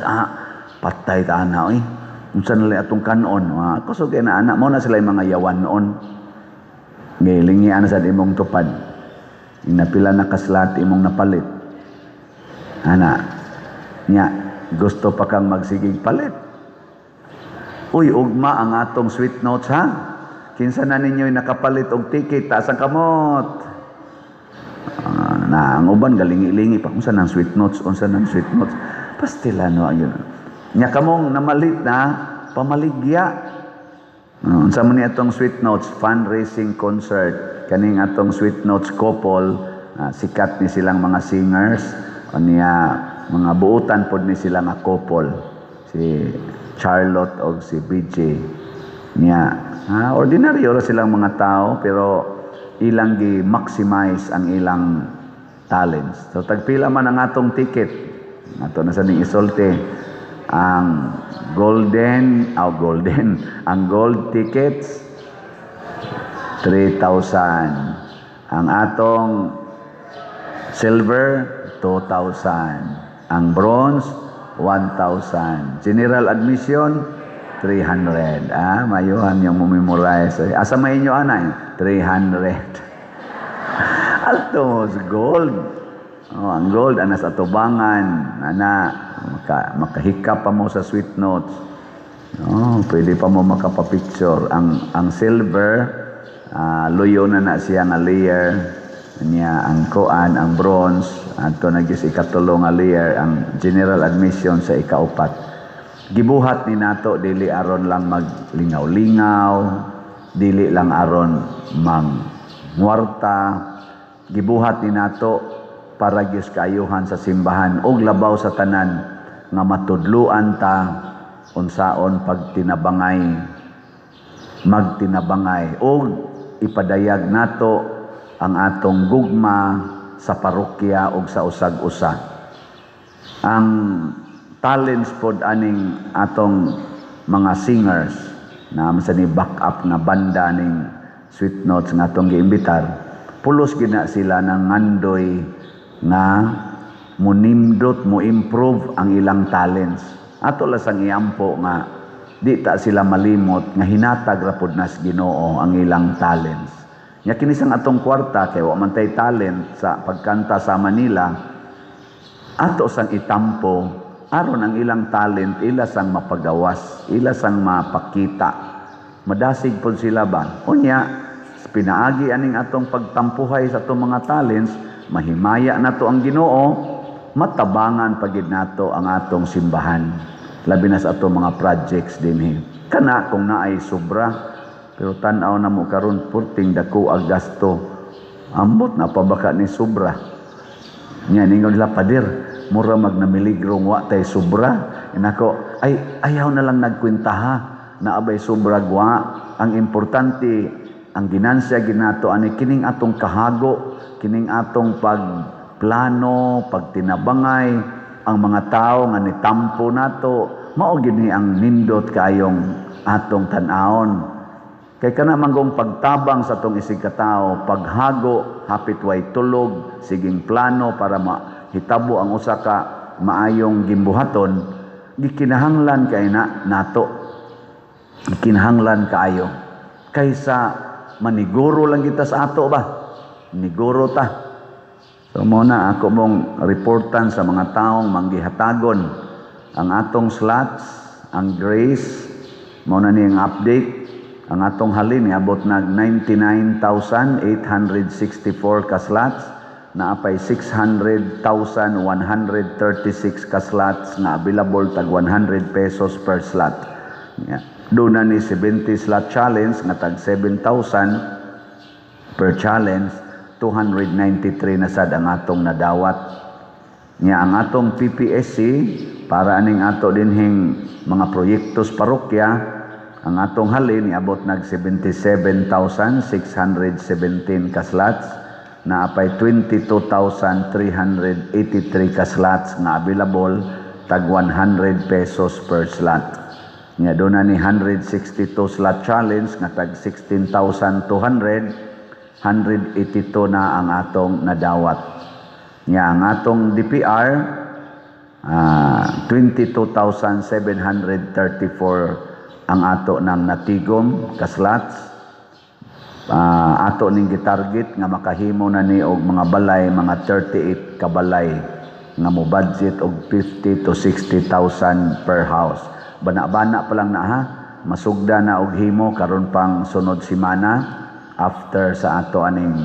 patay ta ana oy. Unsa na lang atong kanon? Kusog ina ana mo na sila mga yawan noon. Gilingi ana sad imong tupad. Inapila na kaslat imong napalit. Ana, nya gusto pa kang magsigig palit. Uy, ugma ang atong sweet notes ha. Kinsa na ninyo'y nakapalit og ticket, taas ang kamot. Ang uban galingi-lingi pa unsa nang sweet notes, unsa nang sweet notes. Pastilano ayun. Nya kamong namalit na pamaligya. Unsa man ni atong sweet notes fundraising concert. Kaning atong sweet notes couple, sikat ni silang mga singers. Niya mga buutan pod ni sila nga couple si Charlotte o si BJ niya ordinaryo ra silang mga tao pero ilang gi-maximize ang ilang talents. So tagpila man ang atong ticket ato na sa ning isulti ang ang gold tickets 3,000, ang atong silver 2,000. Ang bronze, 1,000. General admission, 300. Mayuhan yung memorize. Asa may inyo anay? 300. Altos, gold. Ang gold, ana sa tubangan. Makahikap pa mo sa sweet notes. Pwede pa mo makapapicture. Ang silver, luyo na siya nga layer. Niya ang koan, ang bronze, ato nagis ikatulo nga layer, ang general admission sa ikaupat. Gibuhat ni nato dili aron lang maglingaw-lingaw, dili lang aron mangwarta. Gibuhat ni nato para gyud kaayuhan sa simbahan og labaw sa tanan nga matudluan ta unsaon magtinabangay og ipadayag nato ang atong gugma sa parokya o sa usag-usa. Ang talents pod aning atong mga singers na sa ni back up na banda ning sweet notes nga atong giimbitar, pulos gina sila ng ngandoy nga munindot mo improve ang ilang talents. Ato lasang iampo nga di ta sila malimot nga hinatag ra pod nas Ginoo ang ilang talents. Nya kini sang atong kwarta kay wa man tay talent sa pagkanta sa Manila, ato sang itampo aron ang ilang talent ila sang mapagawas, ila sang mapakita. Madasig pud sila ba? Unya, pinaagi aning atong pagtampuhay sa atong mga talents, mahimaya nato ang Ginoo, matabangan pagid nato ang atong simbahan. Labi na sa atong mga projects dinhi. Kana kung naay sobra, pero tan-aw na mo karon purting dako ang gasto. Ambot na pa baka ni sobra. Nya ningon la pader, mura magnamiligrong wa tay sobra. Inako ay ayaw na lang nagkwenta ha na abay sobra wa. Ang importante ang ginansya ginato ani kining atong kahago, kining atong pagplano, pagtinabangay ang mga tao nga nitampo nato, mao gini ang nindot kayong atong tan-awon. Kay kana manggong pagtabang sa atong isig katao, paghago hapit way tulog, siging plano para mahitabo ang usa ka maayong gimbuhaton, gikinahanglan kay nato. Gikinahanglan kaayo kaysa maniguro lang kita sa ato ba? Niguro ta. So muna ako mong reportan sa mga taong manggihatagon ang atong slots, ang grace, muna niyang update. Ang atong halin niabot nag 99,864 ka slots, naapay 600,136 ka slots na available tag 100 pesos per slot. Yeah. Doon na ni 70 slot challenge nga tag 7,000 per challenge, 293 na sad ang atong nadawat. Nya ang atong PPSC para aning ato dinhing mga proyektos parokya, ang atong halin niabot nag 77,617 ka slots, naapay 22,383 ka slots nga available tag 100 pesos per slot. Nya doon na ni 162 slot challenge nga tag 16,200, 182 na ang atong nadawat. Nya ang atong DPR 22,734 ang ato ng natigom ka slots. Ato ning gitarget nga makahimo na ni og mga balay, mga 38 ka balay nga mo budget og 50 to 60,000 per house. Bana-bana pa lang na ha, masugda na og himo karon pang sunod semana after sa ato aning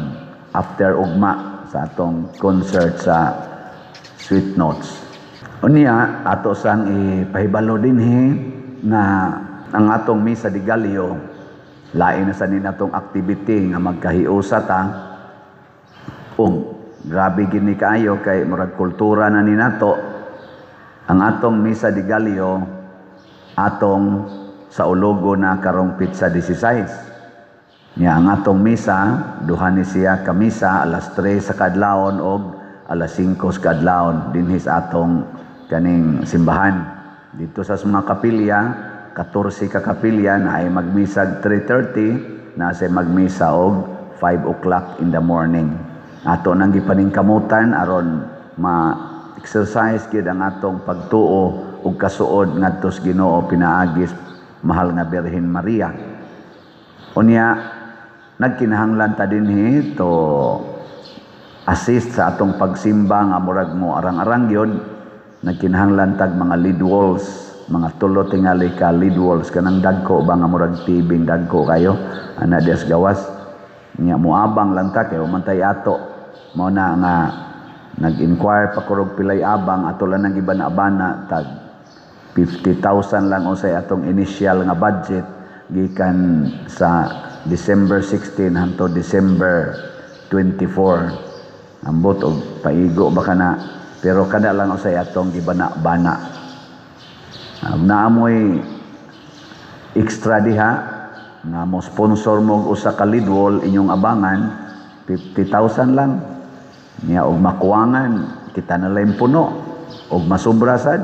after ugma sa atong concert sa Sweet Notes. Unya ato sang ipahibalo dinhi nga ang atong misa di Galio, lain na sa ninatong activity nga magkahiusa ta. Grabe gini kaayo kay murag kultura na ninato. Ang atong misa di Galio, atong sa ulogo na karong Pitsa 16. Nya ang atong misa, duha ni siya ka misa, alas 3 sa kadlawon og alas 5 sa kadlawon dinhi sa atong kaning simbahan. Dito sa mga kapilya, 14 ka kapilya na ay magmisag 3:30, na say magmisa og 5 o'clock in the morning. Ato nang gipaningkamutan aron ma-exercise gid ang atong pagtuo ug kasuod ngadto sa Ginoo pinaagis mahal nga Birhen Maria. Unya nagkinahanglan ta dinhi to assist sa atong pagsimba nga murag mo arang-arang gyud. Nagkinahanglan tag mga lead walls, mga tulo tingali ka lead walls kanang dagko ba nga murag tibing dagko kayo ana dias gawas nya muabang lang ta kay umantay ato mao na nga nag-inquire pa kurog pilay abang ato lang nang ibana-bana tag 50,000 lang usay atong initial nga budget gikan sa December 16 hangtod December 24 ambot og paigo ba kana pero kada lang usay atong gibana-bana. Naamoy extra diha nga mo sponsor mo usa ka lead wall inyong abangan 50,000 lang niya og makuwangan kita na lang puno og masubra sad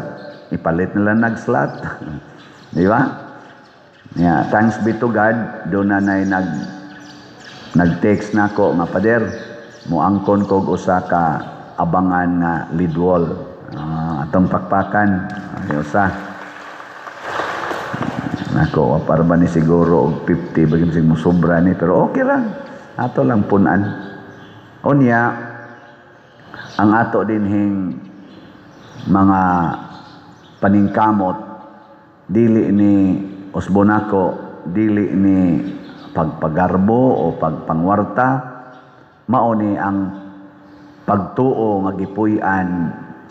ipalit na lang nag-slot di ba niya thanks be to God do na nay nag-text nako nga pader mo angkon kog usa ka abangan nga lead wall atong pakpakan usa nako para ba ni siguro og 50 bagim sig mo sobra ni pero okay lang ato lang punan unya ang ato dinhing mga paningkamot, dili ni usbonako, dili ni pagpagarbo o pagpangwarta, mao ni ang pagtuo nga gipuy-an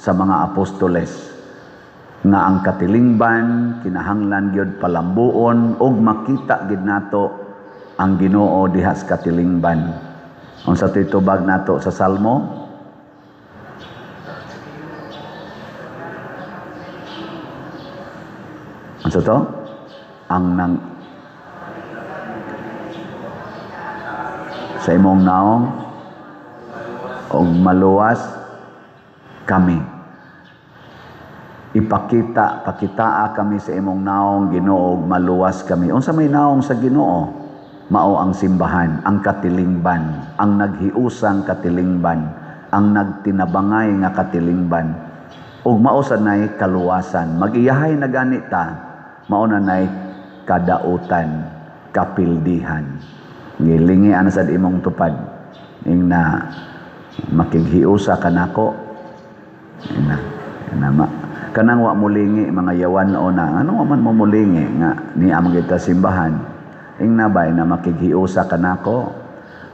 sa mga apostoles nga ang katilingban kinahanglan gyud palambuon ug makita gid nato ang Ginoo diha sa katilingban. Unsa toy tubag nato sa Salmo? Unsa to? Ang nang sa imong naong og maluwas kami. Pakitaa kami sa imong naong Ginoo ug maluwas kami. Unsa may naong sa Ginoo? Mao ang simbahan, ang katilingban, ang naghiusang katilingban, ang nagtinabangay nga katilingban. Ug mao sa nay kaluwasan. Mag-iyahay na ganita, mao na nay kadautan, kapildihan. Ngilingi ana sad imong tupad ing na makighiusa kanako. Kanang wa mulingi mga yawan o na ano man mo mulingi nga ni among kita simbahan ing nabay na makighiusa kanako.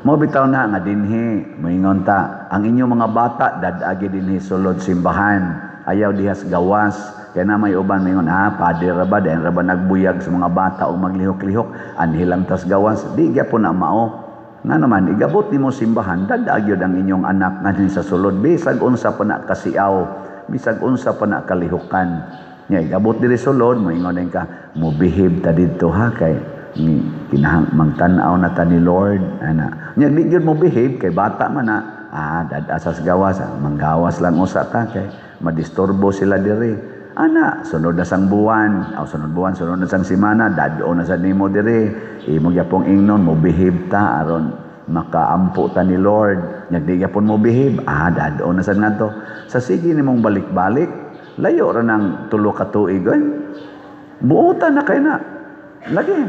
Mo bitaw na nga dinhi moingon ta ang inyong mga bata dadagi dinhi sulod simbahan, ayaw dihas gawas. Kaya na may uban moingon pader ra ba dayon ra ba nagbuyag sa mga bata o maglihok-lihok anhilang tas gawas. Di gyapon na mao. Nga naman igabot nimo simbahan dadagyod ang inyong anak ngadto sa sulod bisag unsa pa na kasiaw, bisag unsa pa na kalihukan. Nya igabot diri sulod moingon ka mo behave ta didto ha kay ni kinahang mangtan-aw na ta ni Lord ana. Nya di gyud mo behave kay bata man na dadasas gawas manggawas lang usa ta kay madisturbo sila diri. Ana, sunod na sang buwan, sunod na sang semana, dado na sa nimo diri. Imo gyapong ingnon mo behave ta aron makaampo ta ni Lord. Nya di gyapon mo behave, dado na sad ngadto. Sa sige nimong balik-balik, layo ra nang tulo ka tuig buotan na kay na. Lagi.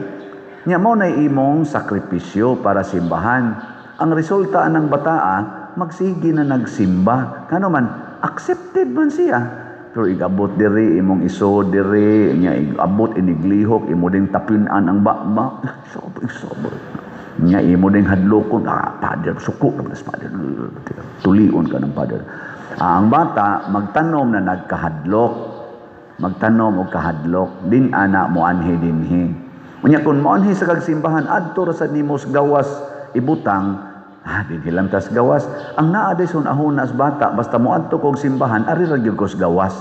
Nya mao na imong sakripisyo para simbahan. Ang resulta ng bataa, magsigi na nagsimba. Kano man accepted man siya. Pero igabot diri imong iso diri nya igabot iniglihok imo ding tapinan ang bakbak sobo nya imo ding hadlokon pader suko na pader tulion ka ng pader. Ang bata magtanom na nagkahadlok, magtanom og kahadlok din ana mo anhi dinhi. Unya kun mo anhi sa kagsimbahan adto ra sa nimo gawas ibutang di lang tas gawas. Ang naa deson ahonas bata basta mo adto kog simbahan ari ra gyud kos gawas.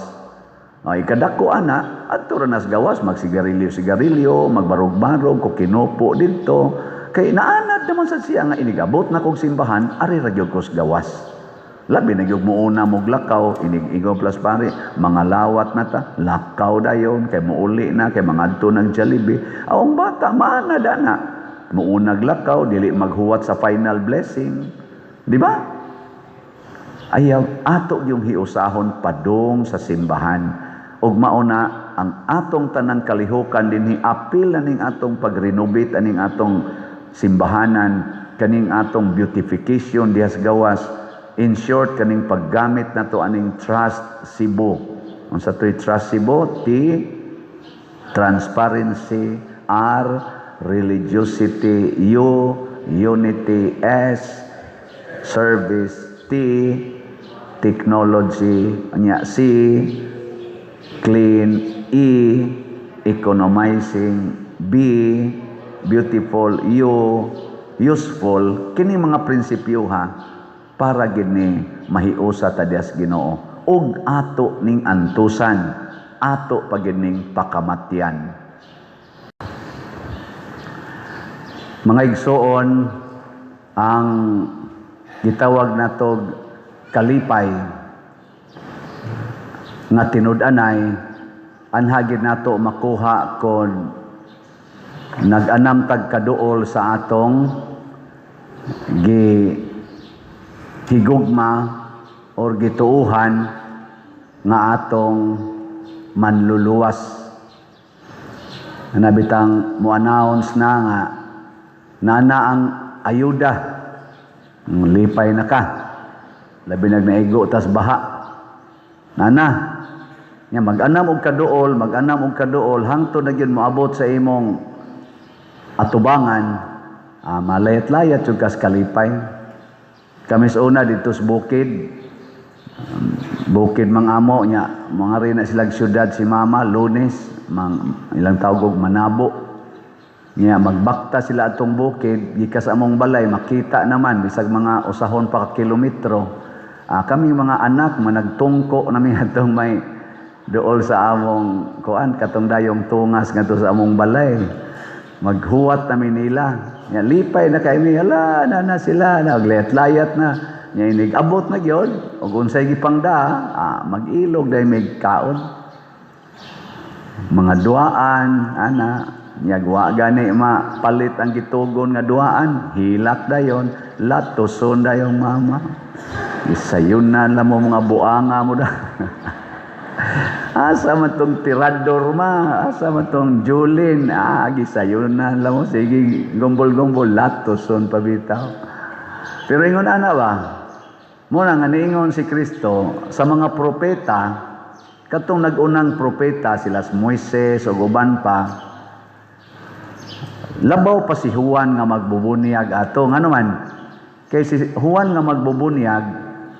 Ay kadako ana adto ra nas gawas magsigarilyo, magbarog-barog ko kinopo didto. Kay naanad naman sa siya nga inigabot na kog simbahan ari ra gyud kos gawas. Labi na gyud mo una mo lakaw inig-igo plus pare mga lawat na ta lakaw dayon kay muuli na kay mangadto ng Jollibee. Ang bata maanad ana muunag lakaw dili maghuwat sa final blessing, di ba? Ayaw ato yung hiusahon padung sa simbahan ug mauna ang atong tanang kalihukan dinhi apil na ning atong pagrenovate aning atong simbahanan kaning atong beautification diha sa gawas. In short kaning paggamit nato aning Trust Cebu. Unsa toy Trust Cebu? T transparency, R religiosity, U unity, S service, T technology, anya C clean, E economizing, B beautiful, U useful. Kini mga prinsipyo para gini mahiusa ta dias Ginoo ug ato ning antusan, ato pagining pakamatyan. Mga igsoon, ang gitawag natog kalipay nga tinud-anay anhagid nato makuha kon nag-anam tag kaduol sa atong higugma or gituuhan nga atong manluluwas. Nabitang mo-announce na nga nana ang ayuda lipay na ka labi nagnaigo tas baha nana Nya mag-anam og kaduol hangtod na gyud moabot sa imong atubangan, malayat-layat jud kas kalipay. Kami sa una dito sa bukid mangamo nya mga rin na silang syudad si mama Lunes ilang tawag og Manabo. Nya magbakta sila atong bukid gikas among balay makita naman bisag mga usahon pa ka kilometro. Kami mga anak managtungko nami atong may dool sa among kuan katong dayong tungas ngadto sa among balay. Maghuwat namin nila. Nya lipay na kay mi ala na sila naglayat-layat na. Nya inig abot na gyud ug unsay gipangda mag-ilog day mig kaon. Mga duaan ana nya wa gani mapalit ang gitugon nga duaan, hilak dayon, latuson dayong mama. Isayunan la mo mga buanga mo da. Asa man tong tirador asa man tong Julin, gisayunan la mo, sige gumbol-gumbol, latuson pabitaw. Pero ingon ana ba, muna nga niingon si Kristo sa mga propeta, katong nag-unang propeta, sila Moises o uban pa, labaw pa si Juan nga magbubunyag ato. Nga naman, kay si Juan nga magbubunyag,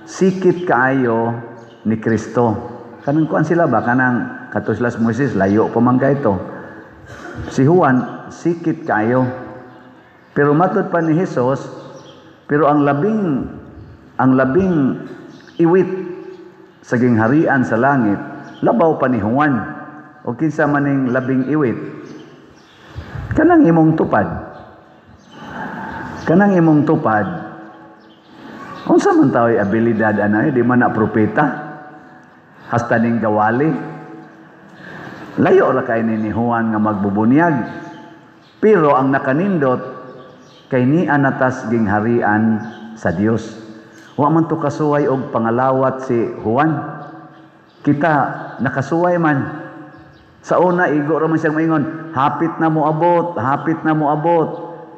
sikit kaayo ni Kristo. Kanang kuan sila ba? Kanang katuslas Moises, layo pa man ito. Si Juan, sikit kaayo. Pero matod pa ni Jesus, pero ang labing iwit sa gingharian sa langit, labaw pa ni Juan. O kinsa maning labing iwit. Kanang imong tupad. Unsa man tao'y abilidad di man na propeta. Hasta ning gawali. Layo ra kay ni Juan nga magbubunyag. Pero ang nakanindot kay ni anatas gingharian sa Dios. Wa man to kasuway og pangalawat si Juan. Kita nakasuway man. Sa una igo ra man siyang maingon, hapit na mo abot.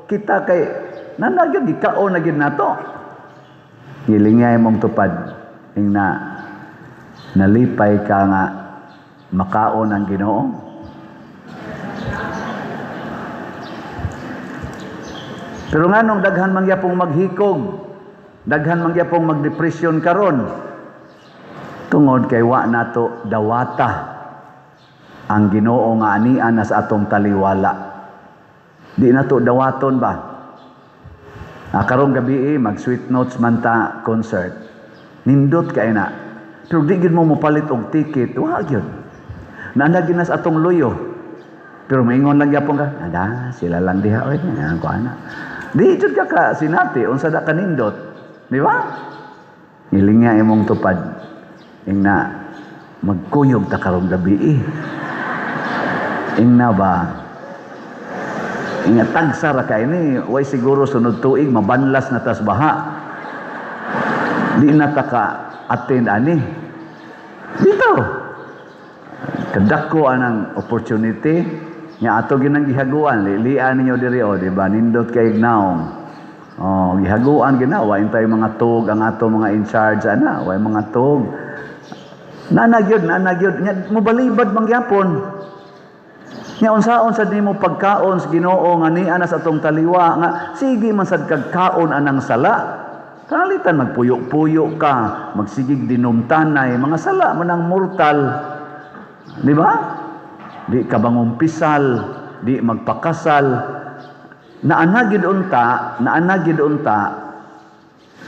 Kita kay nanagyo gikaon na gid nato. Gilingay mong tupad ing nalipay ka nga makaon ang Ginoo. Pero nganong daghan mangyapong maghikog, daghan mangyapong magdepresyon karon, tungod kay wa nato dawata ang Ginoo nga anian na sa atong taliwala. Di nato dawaton ba? Karong gabi mag sweet notes man ta concert. Nindot kay na. Pero di gid mo mopalit og ticket, wa gyud. Naanagin nas atong luyo. Pero maingon lang gyapon ka, sila lang diha oy, ko ana. Di jud ka sinati unsa da kanindot, di ba? Ilinga imong tupad. Ingna magkuyog ta karong gabi. Ingna ba? Inga tagsa ra kay ni, way siguro sunod tuig mabanlas na tas baha. Di na ta ka attend ani. Dito kadako anang opportunity nya ato ginang gihaguan, lilian ninyo diri di ba, nindot kay ignaong gihaguan ginawa intay mga tug ang ato mga in charge way mga tug nanagyod nya mobalibad mangyapon nya unsaon sad nimo pagkaon sa Ginoo nga ni ana sa atong taliwa nga sige man sad kagkaon anang sala. Kalitan magpuyo-puyo ka, magsigig dinumtanay, mga sala man ang mortal. Di ba? Di ka bangumpisal, di magpakasal. Naanagid unta,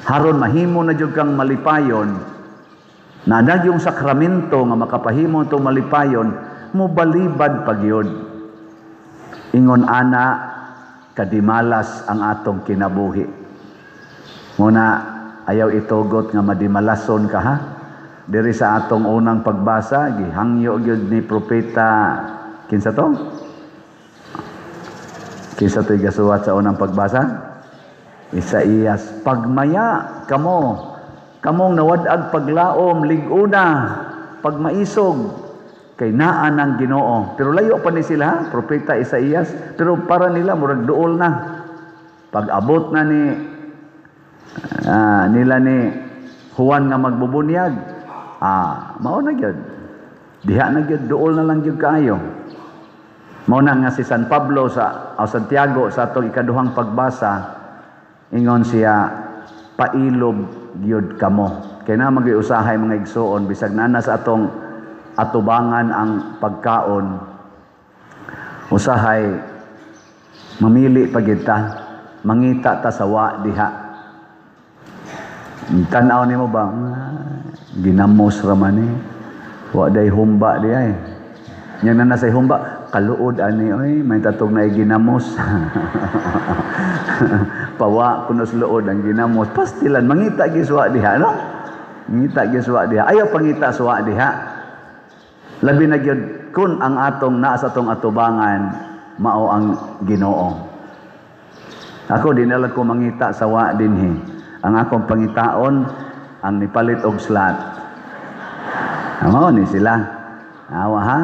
haron mahimo na jud kang malipayon. Naanag yung sakramento nga makapahimo to malipayon, mobalibad pagyod. Ingon ana, kadimalas ang atong kinabuhi. Muna, ayaw itugot nga madimalason ka ha. Diri sa atong unang pagbasa, gihangyo gyud ni propeta, kinsa to? Kinsa to igasuwat sa unang pagbasa? Isaías, pagmaya kamong nawadag paglaom, liguna, pagmaisog, kay naan ang Ginoo. Pero layo pa ni sila ha, propeta Isaías, pero para nila murag duol na. Pag-abot na nila ni Juan nga magbubunyag, mao na gyud. Diha na gyud, duol na lang gyud kaayo. Mao na nga si San Pablo o Santiago sa atong ikaduhang pagbasa, ingon siya, pailob gyud kamo. Kaya na mag-iusahay mga igsoon, bisag na sa atong atubangan ang pagkaon, usahay, mamili pa gyud ta, mangita ta sa wa diha. Tanaw nimo ba? Ginamos raman ni. Wa day humba diha eh. Nya na say humba, kaluod ani oy, may tatog na ginamos. Pawa kunos luod ang ginamos. Pastilan mangita gyud wa diha, no? Mangita gyud wa diha. Ayaw pangita sa wa diha. Labi na gyud kun ang atong naa sa atong atubangan mao ang Ginoo. Ako dinala ko mangita sa wa dinhi. Ang akong pangitaon ang nipalit og slot. Mao ni sila. Awa ha?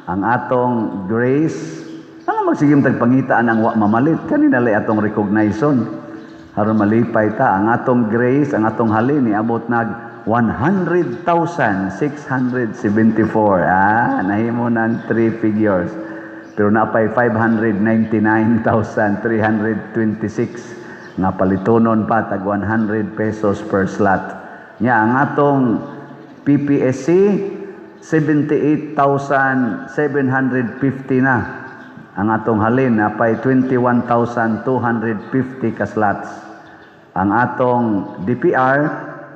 Ang atong grace, ano magsigim tagpangitaan ang wa mamalit? Kanina lay atong recognition. Haron malipay ta ang atong grace, ang atong halin ni abot nag 100,674. Nahimo ng 3 figures. Pero napay 599,326 nga palitonon pa tag 100 pesos per slot. Nya ang atong PPSC 78,750 na. Ang atong halin napay 21,250 ka slots. Ang atong DPR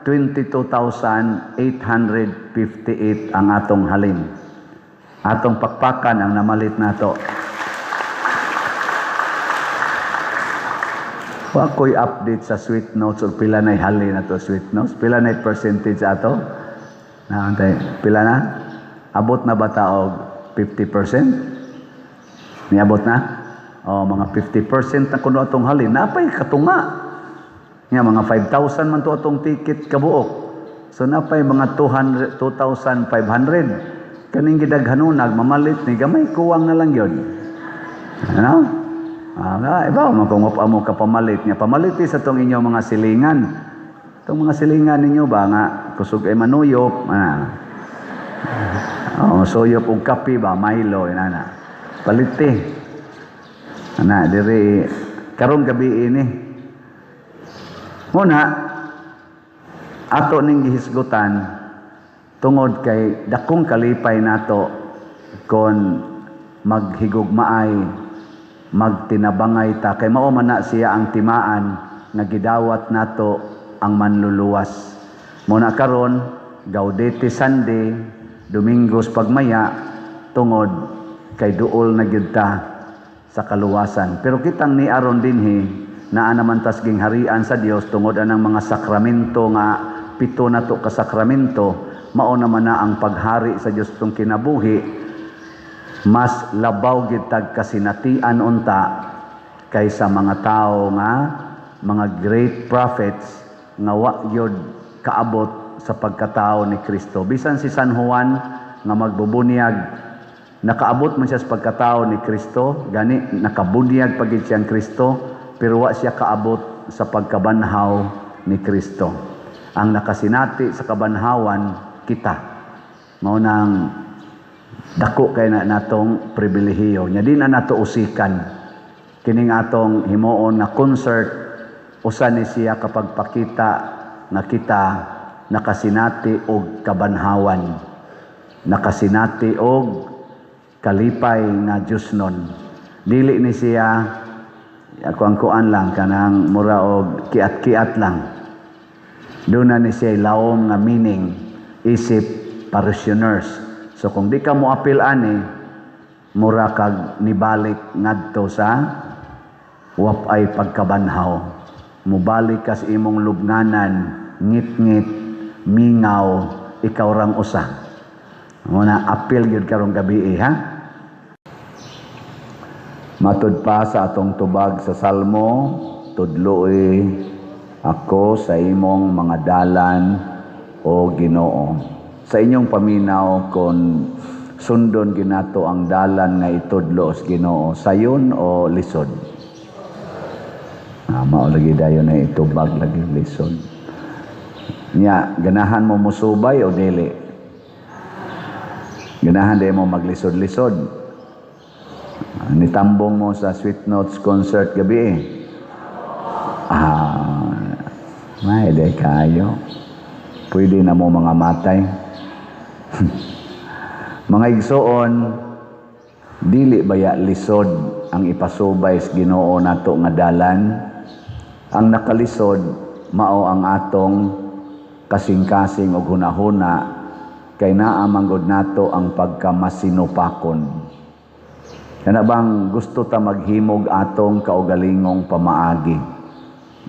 22,858 ang atong halin. Atong pakpakan ang namalit nato. Wa ko'y update sa sweet notes o pila na halin na to sweet notes. Pila na percentage ato? Pila na? Abot na ba taog 50%? Niabot na? O mga 50% na kuno atong halin. Napay katunga. Nga mga 5,000 man to atong ticket kabuok. So napay mga 2,500. Kaning gidaghanunag mamalit ni gamay kuwang na lang yon. Ano? Iba mo kung mo kapamalit niya. Pamalit sa itong inyong mga silingan. Itong mga silingan ninyo ba nga kusog ay manuyop. Suyop og kape ba, Milo, inana. Paliti. Diri karong gabi ini. Muna ato ning gihisgutan tungod kay dakong kalipay nato kon maghigugmaay, magtinabangay ta kay mao man na siya ang timaan nga gidawat nato ang manluluwas. Muna karon Gaudete Sunday, Domingos pagmaya tungod kay duol na gyud ta sa kaluwasan. Pero kitang ni aron dinhi naa naman tas gingharian sa Dios tungod anang mga sakramento nga pito na to ka sakramento, mao naman na ang paghari sa Dios tong kinabuhi. Mas labaw gid tag kasinatian unta kaysa mga tao nga mga great prophets nga wa gyud kaabot sa pagkatao ni Kristo. Bisan si San Juan nga magbubunyag, nakaabot man siya sa pagkatao ni Kristo, gani nakabunyag pagid siyang Kristo, pero wa siya kaabot sa pagkabanhaw ni Kristo. Ang nakasinati sa kabanhawan kita. Mao nang dako kay na natong pribilehiyo. Nya di na nato usikan kining atong himuon nga concert usa ni siya kapag pakita nga kita nakasinati og kabanhawan. Nakasinati og kalipay nga Diosnon. Dili ni siya ako ang kuan lang kanang mura og kiat-kiat lang. Doon na ni siya laom nga meaning isip parishioners. So kung di ka mo apil ani, mura kag nibalik ngadto sa wapay pagkabanhaw. Mubalik ka sa imong lubnganan, ngit-ngit, mingaw, ikaw rang usa. Muna apil gyud karong gabi ha. Matud pa sa atong tubag sa Salmo, tudloy ako sa imong mga dalan o Ginoo. Sa inyong paminaw kon sundon ginato ang dalan nga itudlo sa Ginoo, sayon o lisod. Mao lagi dayon na itubag lagi lisod. Nya ganahan mo musubay o dili? Ganahan di mo maglisod-lisod. Nitambong mo sa Sweet Notes concert gabi eh. May day kayo. Pwede na mo mga matay. Mga igsoon, dili baya lisod ang ipasubay sa Ginoo nato nga dalan. Ang nakalisod mao ang atong kasing-kasing og hunahuna kay naa manggod nato ang pagkamasinupakon. Kana bang gusto ta maghimog atong kaugalingong pamaagi.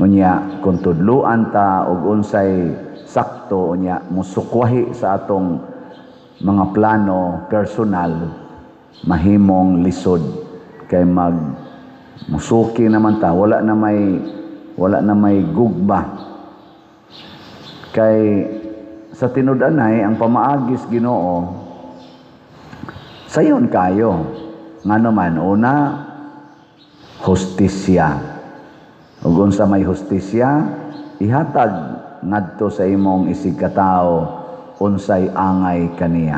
Unya kung tudluan ta og unsay sakto unya musukwahi sa atong mga plano personal mahimong lisod kay musuki naman ta wala na may gugba kay sa tinud-anay ang pamaagis Ginoo sayon kayo ngano man una hustisya ug unsa may hustisya ihatag ngadto sa imong isig katao unsay angay kaniya.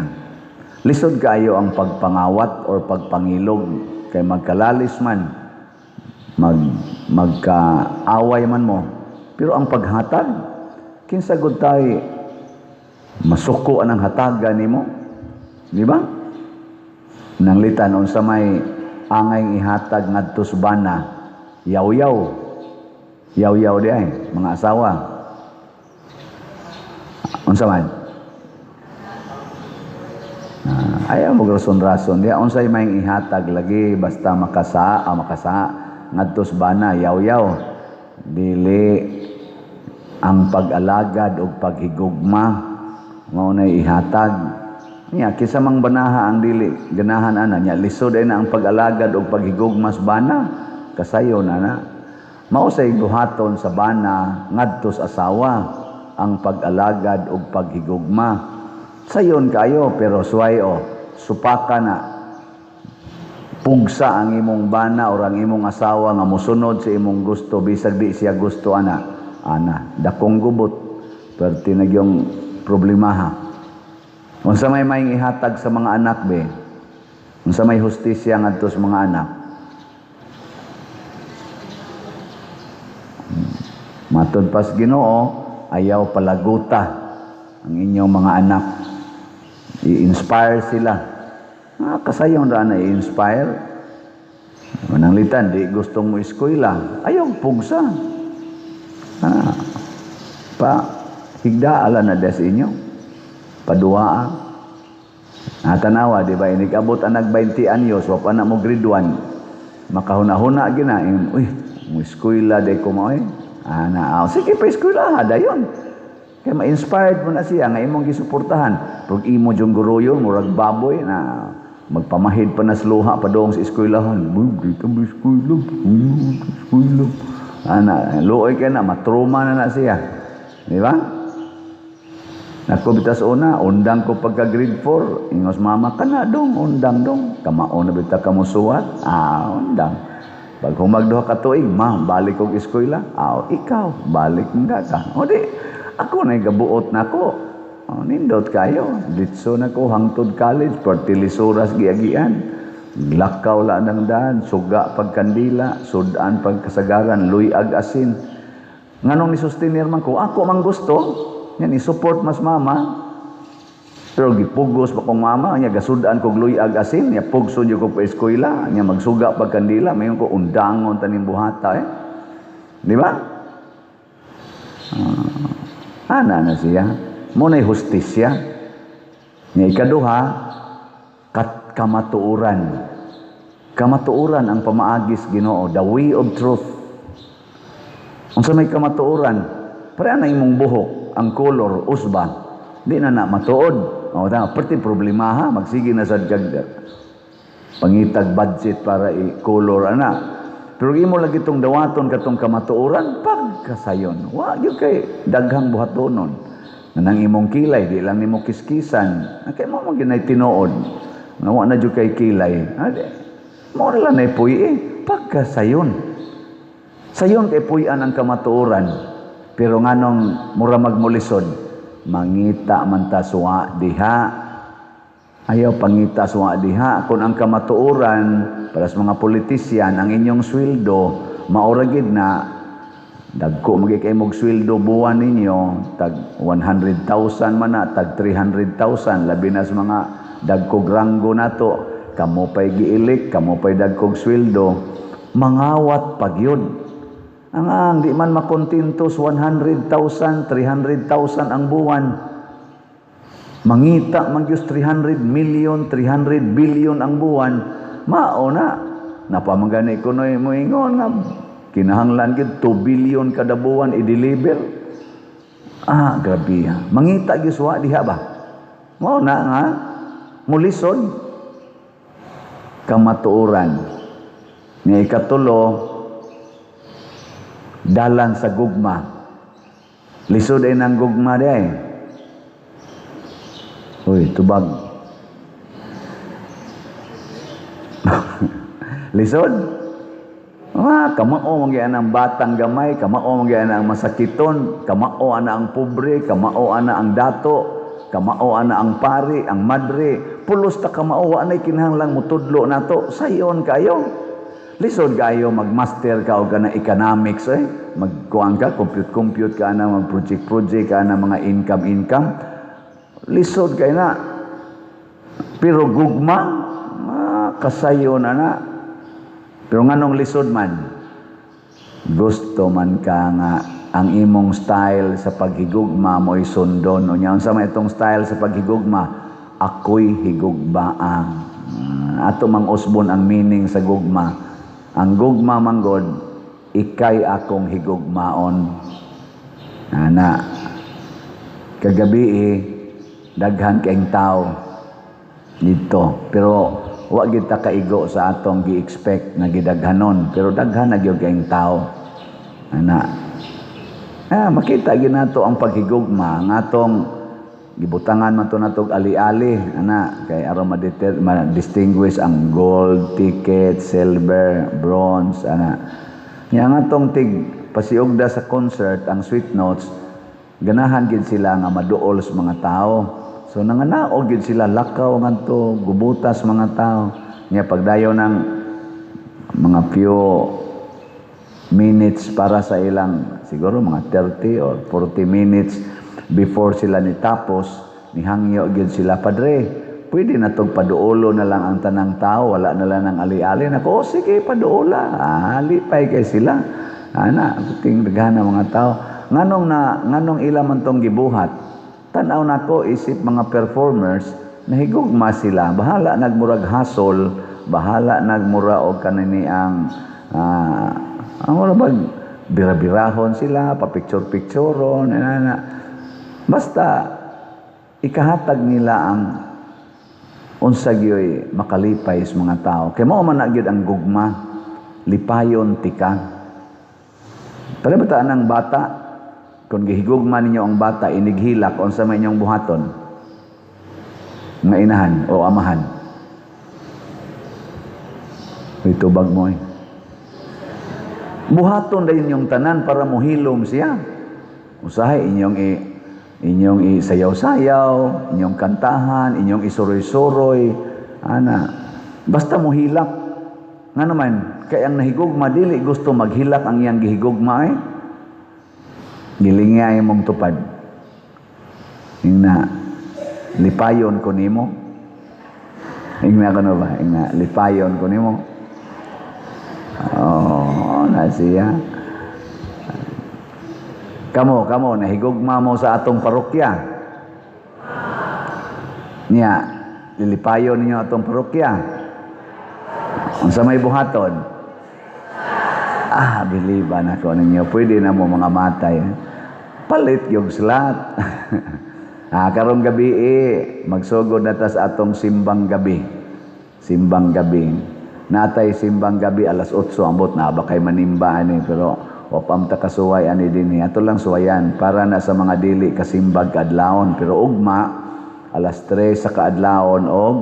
Lisod kayo ang pagpangawat or pagpangilog kay magkalalis man magkaaway man mo pero ang paghatag kinsa gud tay masuko anang hatagan nimo di ba nang litan unsa may angay ihatag ngadto sa bana yaw-yaw di ay mga asawa unsa man ayaw mo rason-rason di unsay may ihatag lagi basta makasa ngadto sa bana yaw-yaw dili ang pag-alagad ug paghigugma mao na ihatag niya kisa mang banaha ang dili ganahan ana nya lisod ay na ang pag-alagad ug paghigugma sa bana kasayon ana mao say buhaton sa bana ngadto sa asawa ang pag-alagad ug paghigugma sayon kayo pero suwayo supaka na pugsa ang imong bana o ang imong asawa nga mosunod sa imong gusto bisag di siya gusto ana dakong gubot perti na yung problemaha unsa may ihatag sa mga anak be unsa may hustisya ngadto sa mga anak matud pas Ginoo ayaw palaguta ang inyong mga anak i-inspire sila kasayong ra na i-inspire mananglitan di gustong mo eskwela ayaw pugsa pa higda ala na des inyo paduaa tanawa di ba inigabot ang nag 20 anyos wa pa na mo grade 1 makahuna-huna gina uy mo eskwela day ko mo sige pa eskwela dayon kaya ma-inspired mo na siya nga imong gisuportahan pag imo jung guruyon murag baboy na magpamahid pa na sluha pa doong sa eskwelahan dito ba eskwela luoy ka na matruma na siya di ba nakubitas una undang ko pagka grade 4 ingos mama ka na dong undang dong kamao na bita ka musuwat undang pag humagduha ka tuig ma balik kog eskwela ikaw balik nga ka o di ako na gabuot na ko nindot kayo ditso na ko hangtod college pertilisuras giagian lakaw la nang daan suga pagkandila sudan pagkasagaran luyag asin nganong ni sustenir man ko ako man gusto yan i-support mas mama pero gipugos pa kong mama nya gasudan kog luyag asin nya pugso jud ko pa eskwela nya magsuga pagkandila mayon ko undangon taning buhata di ba ana na siya munay hustisya nya ikaduha kamatuuran ang pamaagis Ginoo the way of truth unsa may kamatuuran para na imong buhok ang color usba di na matuod perti problema ha magsige na sad kag pangitag budget para i-color ana pero imo lagi tong dawaton katong kamatuoran pagkasayon wa gyud kay daghang buhatonon nang imong kilay di lang nimo kiskisan kay mo ginay tinuod nga wa na gyud kay kilay mo ra lang nay puyi pagkasayon sayon kay puy-an ang kamatuoran pero nganong mura magmulisod mangita man ta suwa diha Ayaw pangitas wa diha kung ang kamatuoran para sa mga politisyan ang inyong sweldo mauragid na dagko magikay mog sweldo buwan ninyo tag 100,000 man na tag 300,000 labi na sa mga dagkog ranggo nato kamo pay giilik kamo pay dagkog sweldo mangawat pagyud ang di man makontintos 100,000 300,000 ang buwan mangita magyus 300 million 300 billion ang buwan mao na napamangani ko noy moingon nga kinahanglan gid 2 billion kada buwan i-deliver grabe mangita gyud wa diha ba mao na nga mulisod kamatuoran ni ikatulo dalan sa gugma lisod ay nang gugma day uy, tubag. Lisod? Kamao mangyan ang batang gamay, kamao mangyan ang masakiton, kamao ana ang pobre, kamao ana ang dato, kamao ana ang pari, ang madre, pulos ta kamao anay kinahanglang mutudlo nato, sayon kayo. Lisod kayo magmaster ka og kana economics magkuan ka, compute ka na mag-project ka na mga income. Lisod kay na pero gugma kasayo na pero nganong lisod man gusto man ka nga ang imong style sa paghigugma mo isundon unya unsa man itong style sa paghigugma ako'y higugmaang ato mang usbon ang meaning sa gugma ang gugma manggod ikay akong higugmaon ana kagabi daghan kaing tao dito pero wa gid ta kaigo sa atong gi-expect na gidaghanon pero daghan na gyud kaing tao ana makita gid nato ang paghigugma nga atong gibutangan man to natog ali-ali ana kay aron ma-distinguish ang gold ticket silver bronze ana nya nga atong tig pasiugda sa concert ang sweet notes ganahan gid sila nga maduol sa mga tao. So nanganaog gid sila lakaw ngadto gubutas mga tao. Nya pagdayon ng mga few minutes para sa ilang siguro mga 30 or 40 minutes before sila nitapos nihangyo gid sila padre. Pwede na tong paduolo na lang ang tanang tao wala na lang ang ali-ali nako sige paduola. Lipay kay sila. Ana puting daghan mga tao. Nganong ila man tong gibuhat tanaw nako isip mga performers nahigugma sila bahala nagmurag hasol bahala nagmura og kanini ang wala ba birabirahon sila papicture-picturon basta ikahatag nila ang unsa gyoy makalipay sa mga tao kay mao man na gyud ang gugma lipayon tika para bataan ang bata kung gihigugma ninyo ang bata, inighilak, unsa may inyong buhaton? Nga inahan o amahan. Ito bag mo Buhaton na inyong tanan para muhilom siya. Usahay inyong isayaw-sayaw, inyong kantahan, inyong isuroy-suroy. Basta muhilak. Nga naman, kaya ang nahigugma, dili gusto maghilak ang iyang gihigugma gilingay mong tupad ingna lipayon ko nimo ingna ko ba ingna lipayon ko nimo na siya kamo nahigugma mo sa atong parokya niya lilipayon ninyo atong parokya unsa may buhaton biliban ako ninyo pwede na mo mga matay palit yung slat. Karong gabi magsugod na ta sa atong simbang gabi. Simbang gabi. Natay simbang gabi alas 8 ambot na ba kay manimba pero wapam ta kasuway ani dinhi. Ato lang suwayan para na sa mga dili kasimbag kadlawon pero ugma alas 3 sa kaadlawon og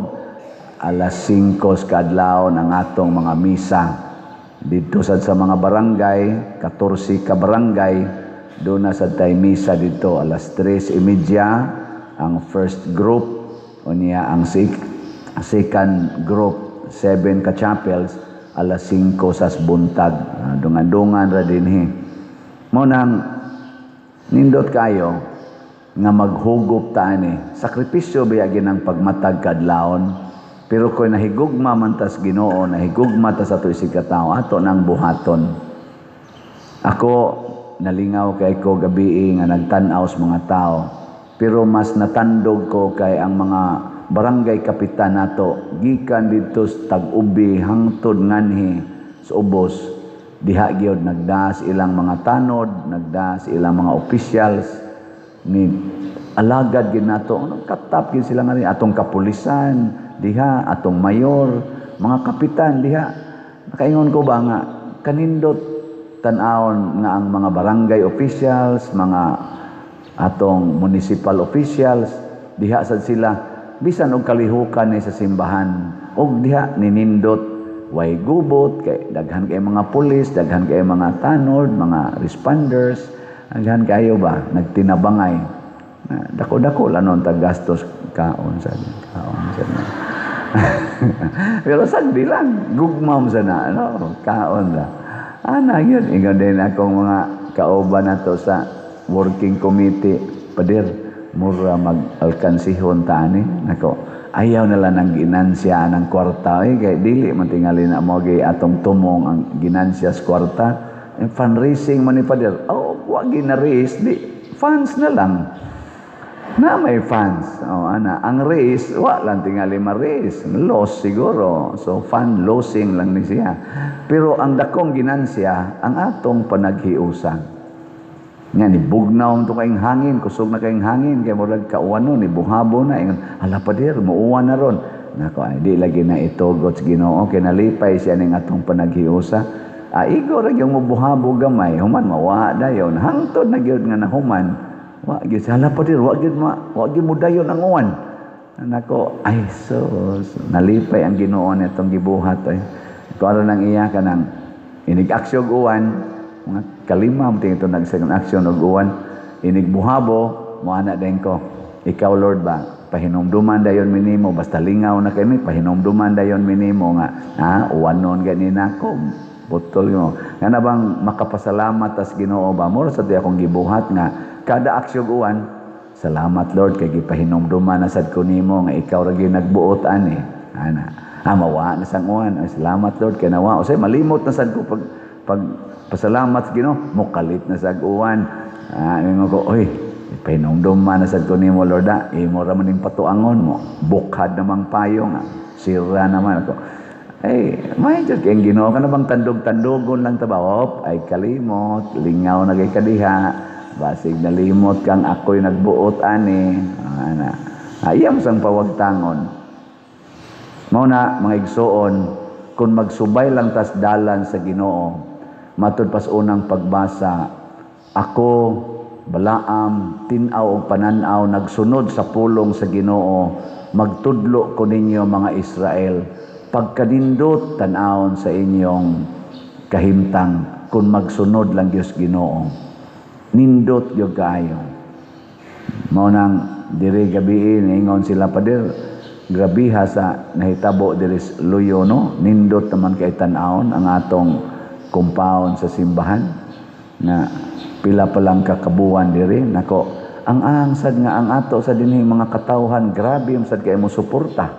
alas 5 sa kaadlawon ang atong mga misa. Dito sa mga barangay, 14 ka barangay doon na sa tayo misa dito, alas 3:30 ang first group, o niya ang second group 7 ka chapels alas 5 sa buntag dungan-dungan ra dinhi mo nang nindot kayo nga maghugop ta ani sakripisyo biya ginang pagmatag kadlawon pero kung nahigugma man tas Ginoo nahigugma ta sa tuig ka tawo ato nang buhaton ako nalingaw kay ko gabi nga nagtan-aw sa mga tao pero mas natandog ko kay ang mga barangay kapitan nato gikan dito sa Tag-Ubi hangtod nganhi sa ubos diha gyud nagdaas ilang mga tanod nagdaas ilang mga officials ni alagad gid nato katap gid sila nga atong kapulisan diha atong mayor mga kapitan diha nakaingon ko ba nga kanindot tan-awon nga ang mga barangay officials mga atong municipal officials diha sad sila bisan og kalihukan ni sa simbahan og diha ninindot way gubot kay daghan kay mga pulis daghan kay mga tanod mga responders daghan kayo ba nagtinabangay dako-dako lanon tag gastos kaon sa pero sagdi lang gugmam sana kaon ra ana yun ingon din akong mga kauban nato sa working committee pader mura mag-alkansihon tani nako ayaw nila ng ginansya ng kwarta kay dili man tingali na mo gay atong tumong ang ginansya sa kwarta fundraising man ni pader wa gina-raise di funds na lang na may funds ana ang raise wa lang tingali ma-raise loss siguro so fund losing lang ni siya pero ang dakong ginansya ang atong panaghiusan nga ni bugnaw to kayong hangin kusog na kayong hangin kay murag kauwan ni buhabo na ingon hala pader muuwan na ron nako ay di lagi na itugot sa Ginoo kay nalipay siya ning atong panaghiusa igo ra yung mubuhabo gamay human mawa dayon hangtod na gyud nga nahuman wa gyud hala pader wa gyud mo dayon ang uwan nako ay sus nalipay ang Ginoo nitong gibuhat ay kuno nang iya kanang inig-aksyon uwan mga kalima mo ito nag-second action og uwan inigbuhabo mo ana din ko ikaw Lord ba pahinumduman dayon minimo basta lingaw na kami pahinumduman dayon minimo nga uwanon gani nako butol mo nga na bang makapasalamat tas Ginoo ba mo sa akong gibuhat nga kada aksyon uwan salamat Lord kay gipahinumduman na sad ko nimo nga ikaw ra gyud nagbuot ani ana mawa na sang uwan salamat Lord kay nawa usay malimot na sad ko pag pasalamat sa Ginoo mukalit na sa uwan ingon ko oy pahinumduman na sad ko nimo Lord imo ra man ning patuangon mo bukhad namang payo nga sira naman ako may jud kay Ginoo kana bang tandog-tandogon lang ta ba ay kalimot lingaw na kay kadiha basig nalimot kang ako'y nagbuot ani ana ayam sang pawagtangon mao na mga igsoon kung magsubay lang tas dalan sa Ginoo matud pas unang pagbasa ako Balaam tin-aw og panan-aw nagsunod sa pulong sa Ginoo magtudlo ko ninyo mga Israel pagkanindot tan-awon sa inyong kahimtang kung magsunod lang Dios Ginoo nindot gyud kaayo mao nang diri gabi ingon sila pader grabiha sa nahitabo diri Luyo no nindot naman kay tan-awon ang atong compound sa simbahan na pila pa lang kakabuan diri nako ang sad nga ang ato sa dinhing mga katawhan grabe sad kay mo suporta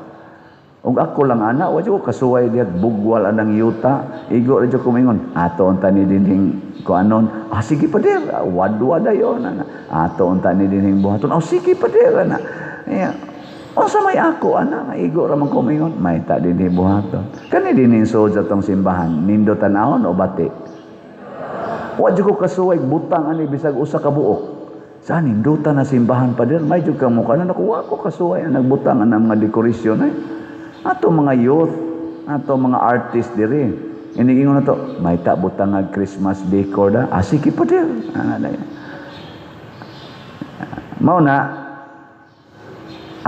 ug ako lang ana wa ko kasuway diha bugwal anang yuta igo ra jud ko mingon ato unta ni dinhing kuanon sige pa der wadwa dayon ato unta ni dinhing buhaton sige pa der ana sa may ako ana igo ra man ko mingon may ta dinhi buhaton kani dinhi sod sa tong simbahan nindo tan-awon o bati wa jud ko kasuway butang ani bisag usa ka buok sa nindutan na simbahan pa der may jud ka mo kana nako wa ko kasuway ang nagbutang ang mga dekorasyon ato mga youth ato mga artist diri iniingon na to may ta butang nga Christmas decor da sige pa der mao na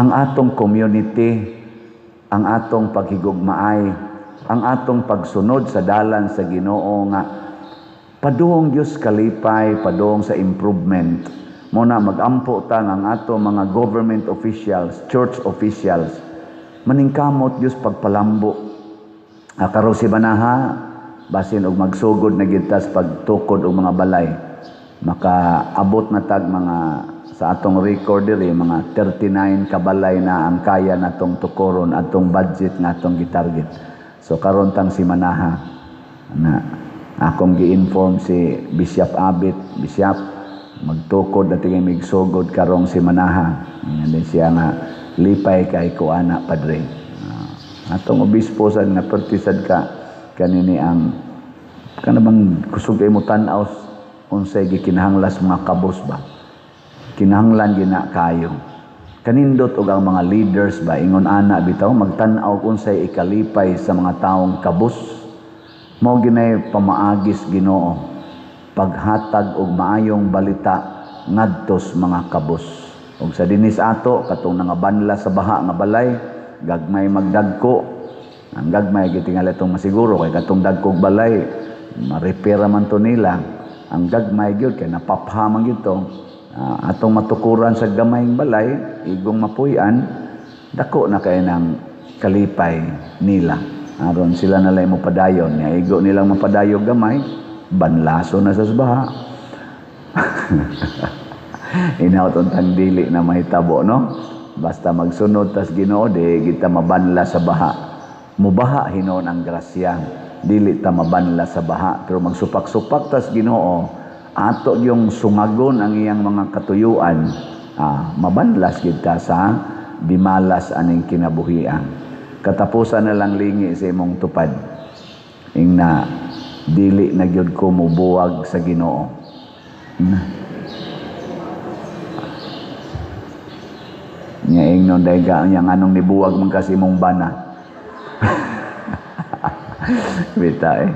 ang atong community, ang atong paghigugmaay, ang atong pagsunod sa dalan sa Ginoo nga padung Dios kalipay, padung sa improvement. Muna magampo ta ang atong mga government officials, church officials maningkamot Dios pagpalambo. Karo si Manaha basin og magsugod na gitas pagtukod og mga balay. Makaabot na tag mga sa atong record diri mga 39 kabalay na ang kaya natong tukoron atong budget nga atong gitarget. So karon tang si Manaha na akong gi-inform si Bishop Abit, Bishop magtukod at migsugod karong si Manaha. Yan siya nga lipay kay kuana padre. Atong obispo sad nga pertisad ka kanini ang kanabang kusog kay mo tan-aw unsay gikinahanglas mga kabos ba. Kinahanglan gina kayo. Kanindot og ang mga leaders ba ingon ana bitaw magtan-aw unsay ikalipay sa mga taong kabos. Mao ginay pamaagis Ginoo paghatag og maayong balita ngadtos mga kabos. Ug sa dinis ato katong nangabanla sa baha nga balay, gagmay magdagko. Ang gagmay gitingali itong masiguro kay katong dagkog balay, ma-repair man to nila. Ang gagmay gyud kay napaphaman gyud to. Atong matukuran sa gamayng balay, igong mapuy-an, dako na kay ng kalipay nila. Aron sila nalay mo padayon, nga igo nilang mapadayo gamay, banlaso na sa baha. Inaot untang dili na mahitabo, no? Basta magsunod tas Ginoo di kita mabanla sa baha. Mubaha hinon ang grasya. Dili ta mabanla sa baha, pero magsupak-supak tas Ginoo ato yung sungagon ang iyang mga katuyuan. Mabanlas kita sa bimalas aning kinabuhian. Katapusan na lang lingi sa imong tupad. Ingna dili na gyud ko mubuwag sa Ginoo. Nya ingnon dayga nya nganong nibuwag man kasi imong bana. Bita